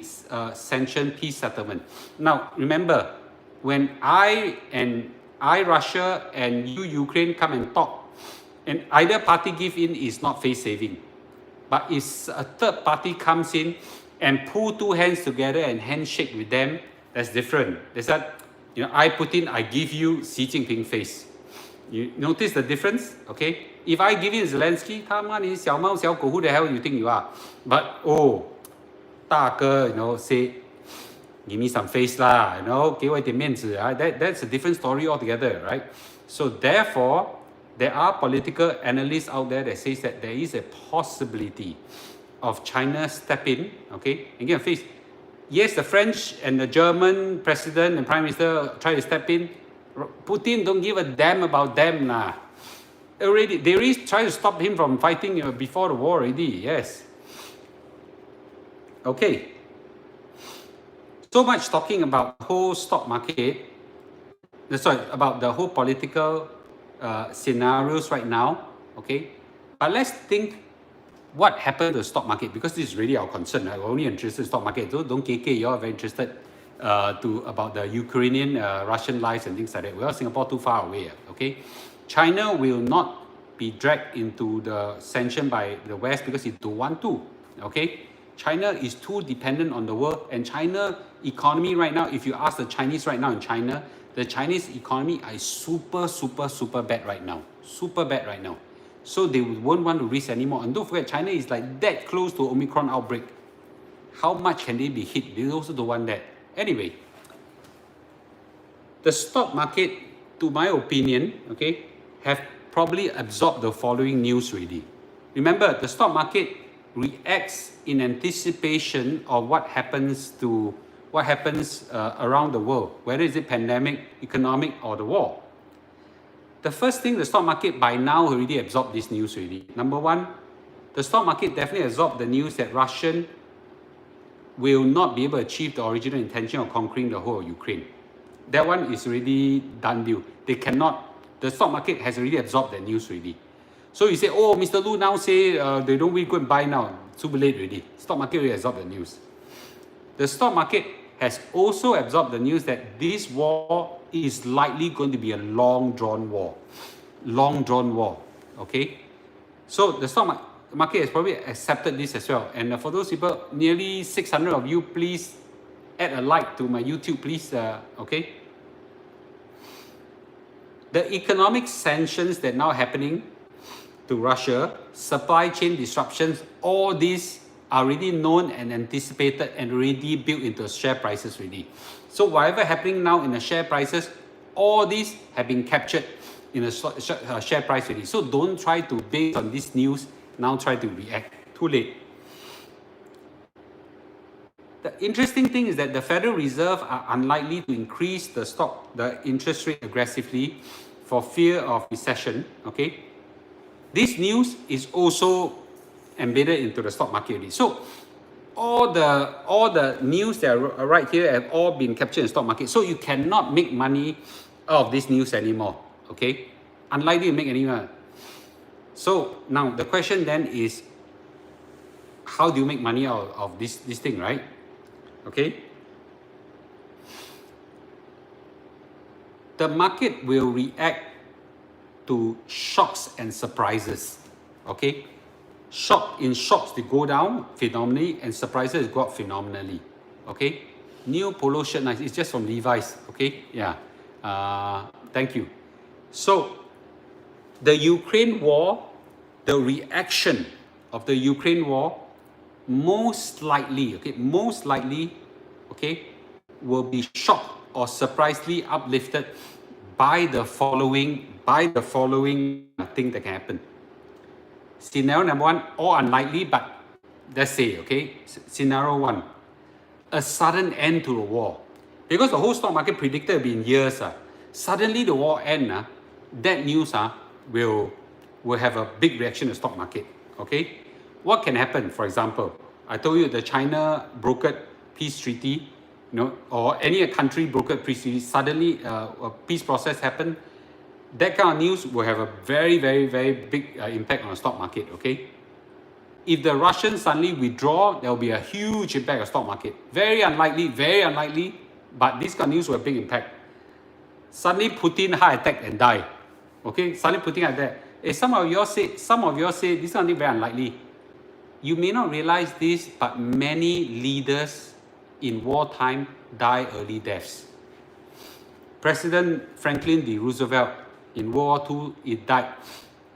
sanctioned peace settlement. Now, remember, when I, Russia, and you, Ukraine, come and talk, and either party give in is not face saving. But if a third party comes in and pull two hands together and handshake with them, that's different. That's that, I Putin, I give you Xi Jinping face. You notice the difference? Okay? If I give you Zelensky, come on, xiao mao xiao gu, who the hell you think you are? But, 大哥, say, give me some face lah, 给我一点面子, that's a different story altogether, right? So therefore, there are political analysts out there that says that there is a possibility of China step in, okay, and get a face. Yes, the French and the German president and prime minister try to step in. Putin don't give a damn about them nah. They already try to stop him from fighting before the war already. Yes. Okay. So much talking about the whole stock market. About the whole political scenarios right now. Okay, but let's think what happened to the stock market, because this is really our concern. We're only interested in stock market. Don't KK, you're very interested about the Ukrainian, Russian lives and things like that. Well, Singapore too far away. Okay, China will not be dragged into the sanction by the West because it don't want to. Okay, China is too dependent on the world, and China economy right now, if you ask the Chinese right now in China, the Chinese economy is super bad right now. Super bad right now. So they won't want to risk anymore. And don't forget, China is like that close to Omicron outbreak. How much can they be hit? They also don't want that. Anyway, the stock market, to my opinion, okay, have probably absorbed the following news already. Remember, the stock market reacts in anticipation of what happens around the world, whether it's a pandemic, economic, or the war. The first thing, the stock market by now already absorbed this news already. Number one, the stock market definitely absorbed the news that Russia will not be able to achieve the original intention of conquering the whole of Ukraine. That one is already done deal. They cannot, the stock market has already absorbed that news already. So you say, oh, Mr. Lu now say they don't really go and buy now. Too late already. Stock market already absorbed the news. The stock market has also absorbed the news that this war is likely going to be a long-drawn war. Long-drawn war, okay? So the stock market has probably accepted this as well. And for those people, nearly 600 of you, please add a like to my YouTube, please, okay? The economic sanctions that are now happening to Russia, supply chain disruptions, all these are already known and anticipated and already built into share prices already. So whatever happening now in the share prices, all these have been captured in the share price already. So don't try to, based on this news, now try to react. Too late. The interesting thing is that the Federal Reserve are unlikely to increase the interest rate aggressively for fear of recession. Okay, this news is also embedded into the stock market already. So all the news that are right here have all been captured in the stock market. So you cannot make money out of this news anymore. Okay, unlikely to make any money. So now the question then is, how do you make money out of this thing, right? Okay. The market will react to shocks and surprises. Okay. In shocks they go down phenomenally, and surprises go up phenomenally. Okay. New polo shirt, nice. It's just from Levi's. Okay. Yeah. Thank you. So the Ukraine war, the reaction of the Ukraine war, most likely, will be shocked or surprisingly uplifted by the following thing that can happen. Scenario number one, all unlikely, but let's say, okay, scenario one, a sudden end to the war. Because the whole stock market predicted to be in years, suddenly the war end, that news will have a big reaction to the stock market. Okay, what can happen? For example, I told you the China brokered peace treaty, or any country brokered peace treaty. Suddenly, a peace process happened. That kind of news will have a very, very, very big impact on the stock market. Okay, if the Russians suddenly withdraw, there will be a huge impact on the stock market. Very unlikely, but this kind of news will have a big impact. Suddenly Putin heart attack and die. Okay, suddenly Putin heart attack. Some of you say this is only very unlikely. You may not realize this, but many leaders in wartime die early deaths. President Franklin D. Roosevelt in World War II, he died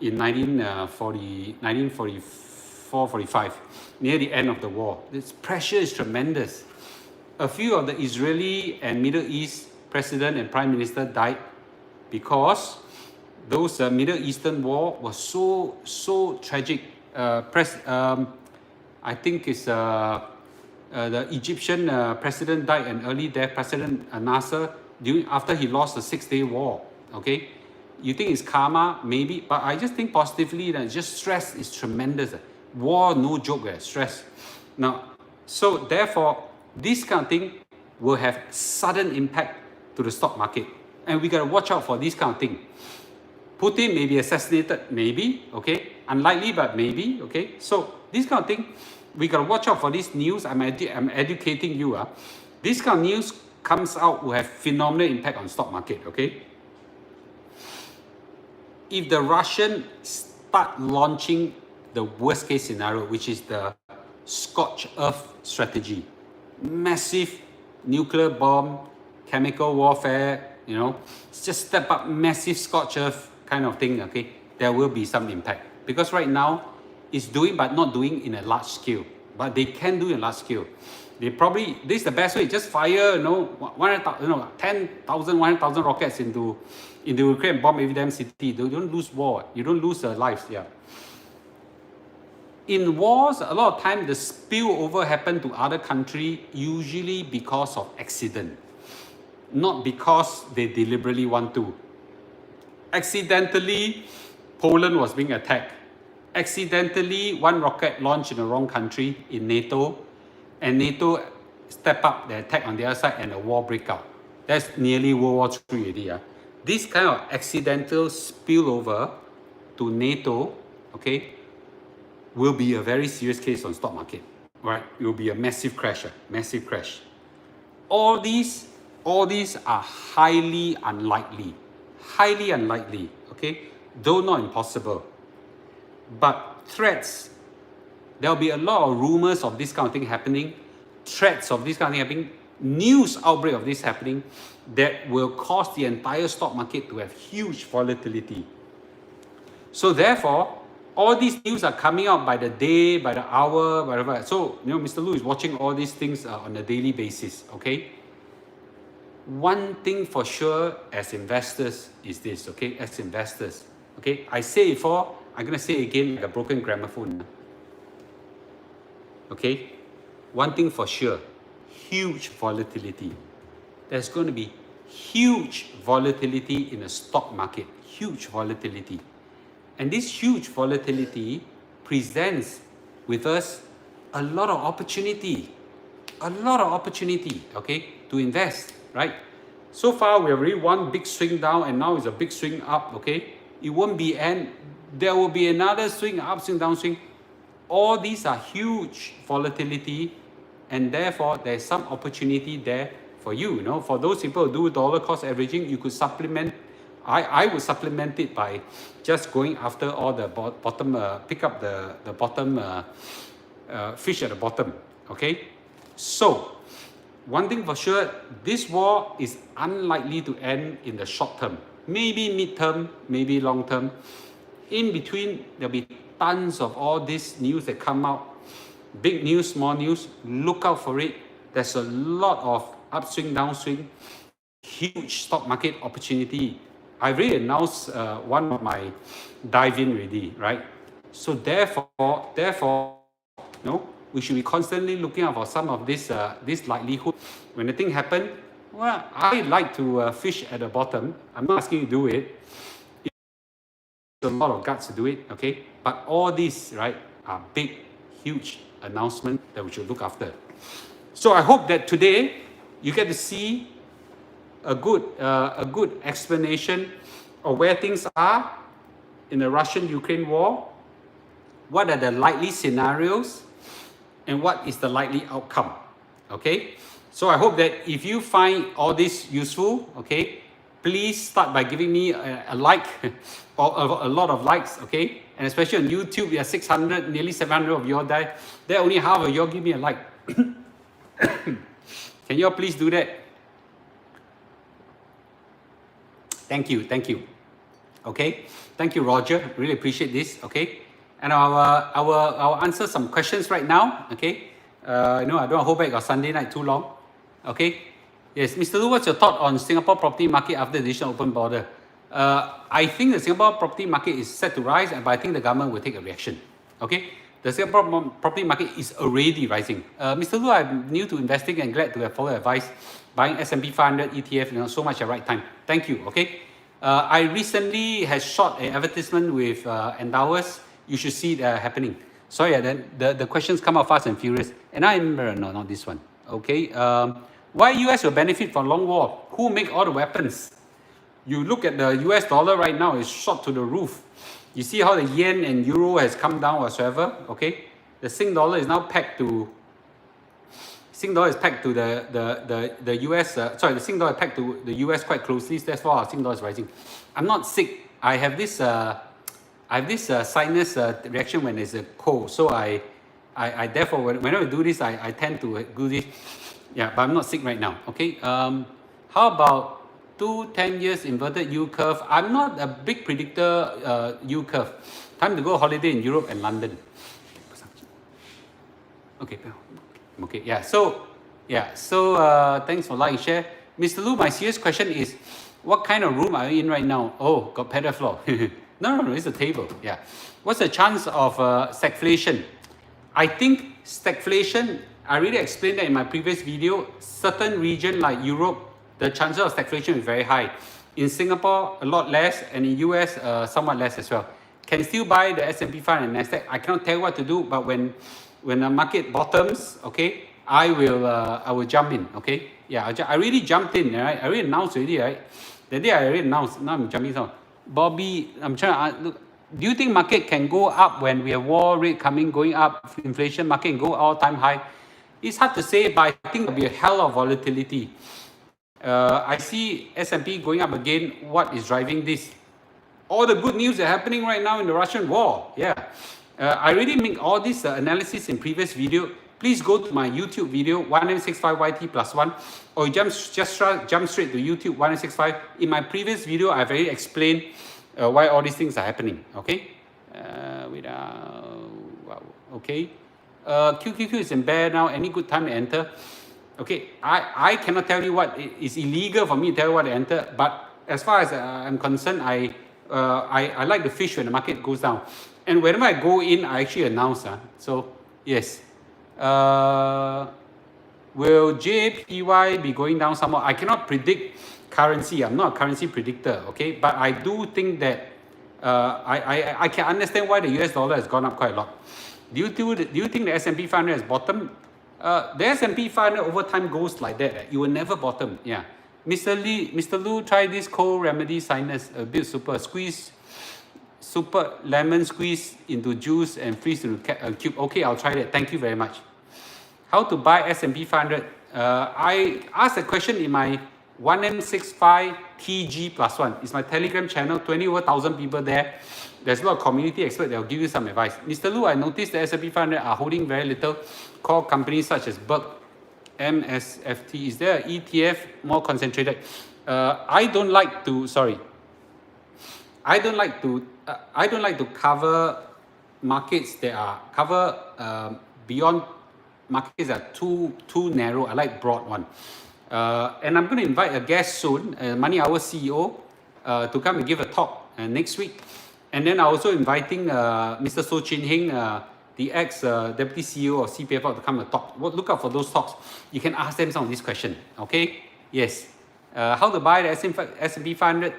in 1944-45, near the end of the war. This pressure is tremendous. A few of the Israeli and Middle East president and prime minister died because those Middle Eastern war was so tragic. I think it's the Egyptian president died an early death, President Nasser, after he lost the 6-day war. Okay, you think it's karma? Maybe, but I just think positively that just stress is tremendous. War, no joke, stress. Now, so therefore, this kind of thing will have sudden impact to the stock market, and we gotta watch out for this kind of thing. Putin may be assassinated, maybe, okay, unlikely, but maybe, okay. So this kind of thing, we gotta watch out for this news. I'm educating you. This kind of news comes out will have phenomenal impact on stock market, okay. If the Russians start launching the worst case scenario, which is the scorched earth strategy, massive nuclear bomb, chemical warfare, just step up, massive scorched earth kind of thing, okay, there will be some impact. Because right now, it's doing but not doing in a large scale. But they can do in a large scale. They probably, this is the best way, just fire, 10,000, 100,000 rockets into Ukraine, bomb every damn city. You don't lose war, you don't lose lives, yeah. In wars, a lot of time the spillover happen to other country usually because of accident, not because they deliberately want to. Accidentally, Poland was being attacked. Accidentally, one rocket launched in the wrong country in NATO, and NATO step up the attack on the other side and a war break out. That's nearly World War III already. This kind of accidental spillover to NATO, okay, will be a very serious case on stock market, right? It will be a massive crash, massive crash. All these are highly unlikely, okay? Though not impossible. But threats, there'll be a lot of rumors of this kind of thing happening, threats of this kind of thing happening, news outbreak of this happening that will cause the entire stock market to have huge volatility. So therefore, all these news are coming out by the day, by the hour, whatever. So, Mr. Lu is watching all these things on a daily basis, okay? One thing for sure as investors is this, okay? As investors, okay? I say it before, I'm going to say it again like a broken gramophone. Okay? One thing for sure, huge volatility. There's going to be huge volatility in the stock market, huge volatility. And this huge volatility presents with us a lot of opportunity, okay, to invest, right? So far, we have already one big swing down, and now it's a big swing up, okay? It won't be end. There will be another swing up, swing down, swing. All these are huge volatility, and therefore there's some opportunity there for you. For those people who do dollar cost averaging, you could supplement. I would supplement it by just going after all the bottom, pick up the bottom fish at the bottom. Okay, so one thing for sure, this war is unlikely to end in the short term. maybe midterm, maybe long term. In between, there'll be tons of all this news that come out. Big news, small news, look out for it. There's a lot of upswing, downswing, huge stock market opportunity. I already announced one of my dive in already, right? So therefore, we should be constantly looking out for some of this likelihood. When the thing happen, well, I like to fish at the bottom. I'm not asking you to do it. It's a lot of guts to do it, okay? But all these, right, are big, huge announcements that we should look after. So I hope that today you get to see a good explanation of where things are in the Russian-Ukraine war, what are the likely scenarios, and what is the likely outcome, okay? So I hope that if you find all this useful, okay, please start by giving me a like or a lot of likes, okay? And especially on YouTube, we are 600, nearly 700 of you all there. There only half of you all give me a like. Can you all please do that? Thank you. Okay, thank you, Roger. Really appreciate this. Okay, and I'll answer some questions right now. Okay, I don't want to hold back our Sunday night too long. Okay, yes, Mr. Lu, what's your thought on Singapore property market after the additional open border? I think the Singapore property market is set to rise, but I think the government will take a reaction. Okay, the Singapore property market is already rising. Mr. Lu, I'm new to investing and glad to have followed advice. Buying S&P 500 ETF, so much at right time. Thank you. Okay. I recently has shot an advertisement with Endowers. You should see it happening. Sorry, the questions come out fast and furious. And I remember, no, not this one. Okay. Why US will benefit from long war? Who make all the weapons? You look at the US dollar right now, it's shot to the roof. You see how the yen and euro has come down whatsoever. Okay. The Sing dollar is now pegged to the US, the Sing dollar is pegged to the US quite closely. That's why our Sing dollar is rising. I'm not sick. I have this sinus reaction when there's a cold. So I therefore, whenever I do this, I tend to do this. Yeah, but I'm not sick right now. Okay. How about 10 years inverted yield curve? I'm not a big predictor yield curve. Time to go holiday in Europe and London. Okay. Okay, yeah, so thanks for like and share. Mr. Lu, my serious question is, what kind of room are you in right now? Oh, got pedal floor. No, it's a table, yeah. What's the chance of stagflation? I think stagflation, I already explained that in my previous video. Certain region like Europe, the chances of stagflation is very high. In Singapore, a lot less, and in US, somewhat less as well. Can still buy the S&P 500 and Nasdaq. I cannot tell you what to do, but when the market bottoms, okay, I will jump in, okay? Yeah, I really jumped in, right? I already announced already, right? The day I already announced, now I'm jumping down. Bobby, I'm trying to look. Do you think market can go up when we have war rate going up, inflation, market can go all-time high? It's hard to say, but I think there'll be a hell of volatility. I see S&P going up again. What is driving this? All the good news that are happening right now in the Russian war, yeah. I already make all this analysis in previous video. Please go to my YouTube video 1965YT+1, or just jump straight to YouTube 1965. In my previous video, I've already explained why all these things are happening. Okay, okay. QQQ is in bear now. Any good time to enter? Okay, I cannot tell you what is illegal for me to tell you what to enter. But as far as I'm concerned, I like to fish when the market goes down. And whenever I go in, I actually announce. So, yes. Will JPY be going down somewhat? I cannot predict currency. I'm not a currency predictor, okay? But I do think that I can understand why the US dollar has gone up quite a lot. Do you think the S&P 500 has bottomed? The S&P 500 over time goes like that. You will never bottom. Yeah. Mr. Lu, try this cold remedy sinus. A bit super lemon squeeze into juice and freeze into a cube. Okay, I'll try that. Thank you very much. How to buy S&P 500? I asked a question in my 1M65 TG+1. It's my Telegram channel, 20,000 people there. There's a lot of community experts that will give you some advice. Mr. Lu, I noticed the S&P 500 are holding very little core companies such as Berg, MSFT. Is there an ETF more concentrated? I don't like to, sorry. I don't like to cover markets that are beyond markets that are too narrow. I like broad one. And I'm going to invite a guest soon, Money Hour CEO, to come and give a talk next week. And then I'm also inviting Mr. So Chin Heng, the ex-deputy CEO of CPF, to come and talk. Look out for those talks. You can ask them some of these questions. Okay? Yes. How to buy the S&P 500?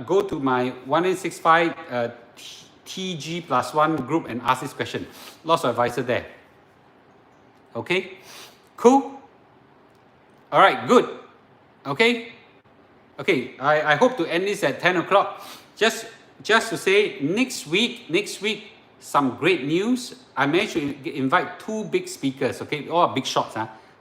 Go to my 1865 TG+1 group and ask this question. Lots of advisor there. Okay? Cool? All right, good. Okay? Okay, I hope to end this at 10 o'clock. Just to say, next week, some great news. I managed to invite 2 big speakers, okay? All big shots.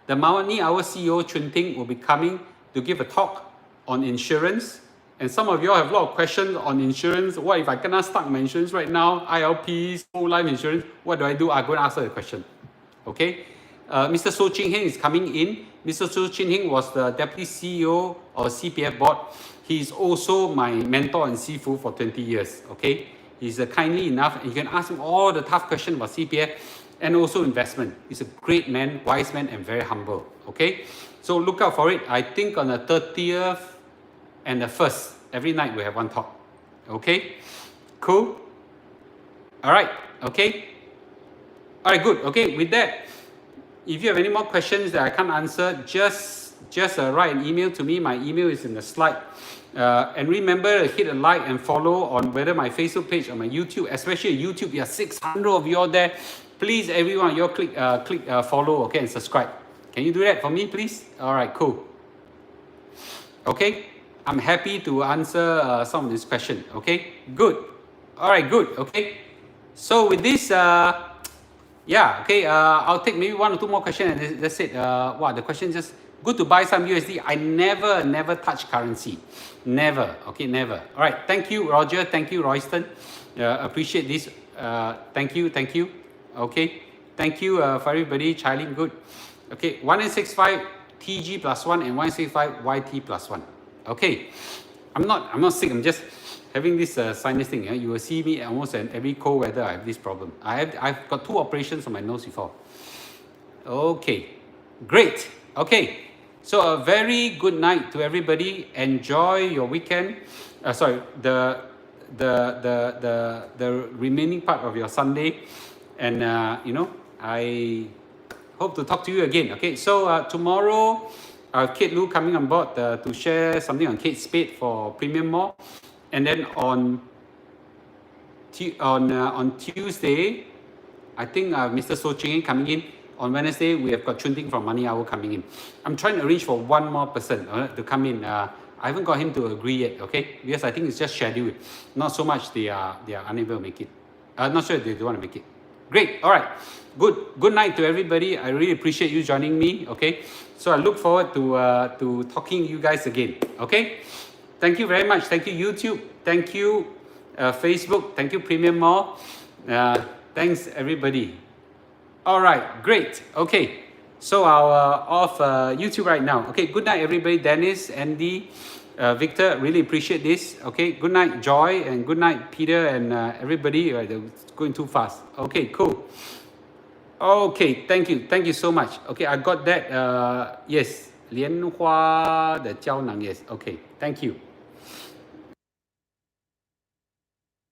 The Money Hour CEO, Chun Ting, will be coming to give a talk on insurance. And some of you all have a lot of questions on insurance. What if I cannot start my insurance right now? ILPs, whole life insurance. What do I do? I'm going to answer the question. Okay? Mr. So Chin Heng is coming in. Mr. So Chin Heng was the deputy CEO of CPF board. He's also my mentor in seafood for 20 years. Okay? He's kindly enough, and you can ask him all the tough questions about CPF and also investment. He's a great man, wise man, and very humble. Okay? So look out for it. I think on the 30th and the 1st, every night we have one talk. Okay? Cool? All right. Okay? All right, good. Okay, with that, if you have any more questions that I can't answer, just write an email to me. My email is in the slide. And remember to hit a like and follow on whether my Facebook page or my YouTube, especially YouTube. There are 600 of you all there. Please, everyone, you all click follow, okay, and subscribe. Can you do that for me, please? All right, cool. Okay, I'm happy to answer some of this question. Okay, good. All right, good. Okay, so with this, yeah, okay, I'll take maybe 1 or 2 more questions, and that's it. Wow, the question just good to buy some USD. I never touch currency, never. Okay, never. All right, thank you, Roger. Thank you, Royston. Appreciate this. Thank you. Okay, thank you for everybody. Charlie, good. Okay, 1865 TG+1 and 1865 YT+1. Okay, I'm not sick. I'm just having this sinus thing. You will see me almost in every cold weather. I have this problem. I've got 2 operations on my nose before. Okay, great. Okay, so a very good night to everybody. Enjoy your weekend. Sorry, the remaining part of your Sunday, and I hope to talk to you again. Okay, so tomorrow, Kate Lu coming on board to share something on Kate Spade for Premium More, and then on Tuesday, I think Mr. So Ching coming in. On Wednesday, we have got Chun Ting from Money Hour coming in. I'm trying to arrange for 1 more person to come in. I haven't got him to agree yet, okay? Because I think it's just scheduled. Not so much they are unable to make it. Not sure if they want to make it. Great. All right. Good night to everybody. I really appreciate you joining me. Okay. So I look forward to talking to you guys again. Okay. Thank you very much. Thank you, YouTube. Thank you, Facebook. Thank you, Premium More. Thanks, everybody. All right. Great. Okay. So I'll off YouTube right now. Okay. Good night, everybody. Dennis, Andy, Victor. Really appreciate this. Okay. Good night, Joy, and good night, Peter, and everybody. They're going too fast. Okay. Cool. Okay. Thank you. Thank you so much. Okay. I got that. Yes. 莲花的胶囊. Yes. Okay. Thank you.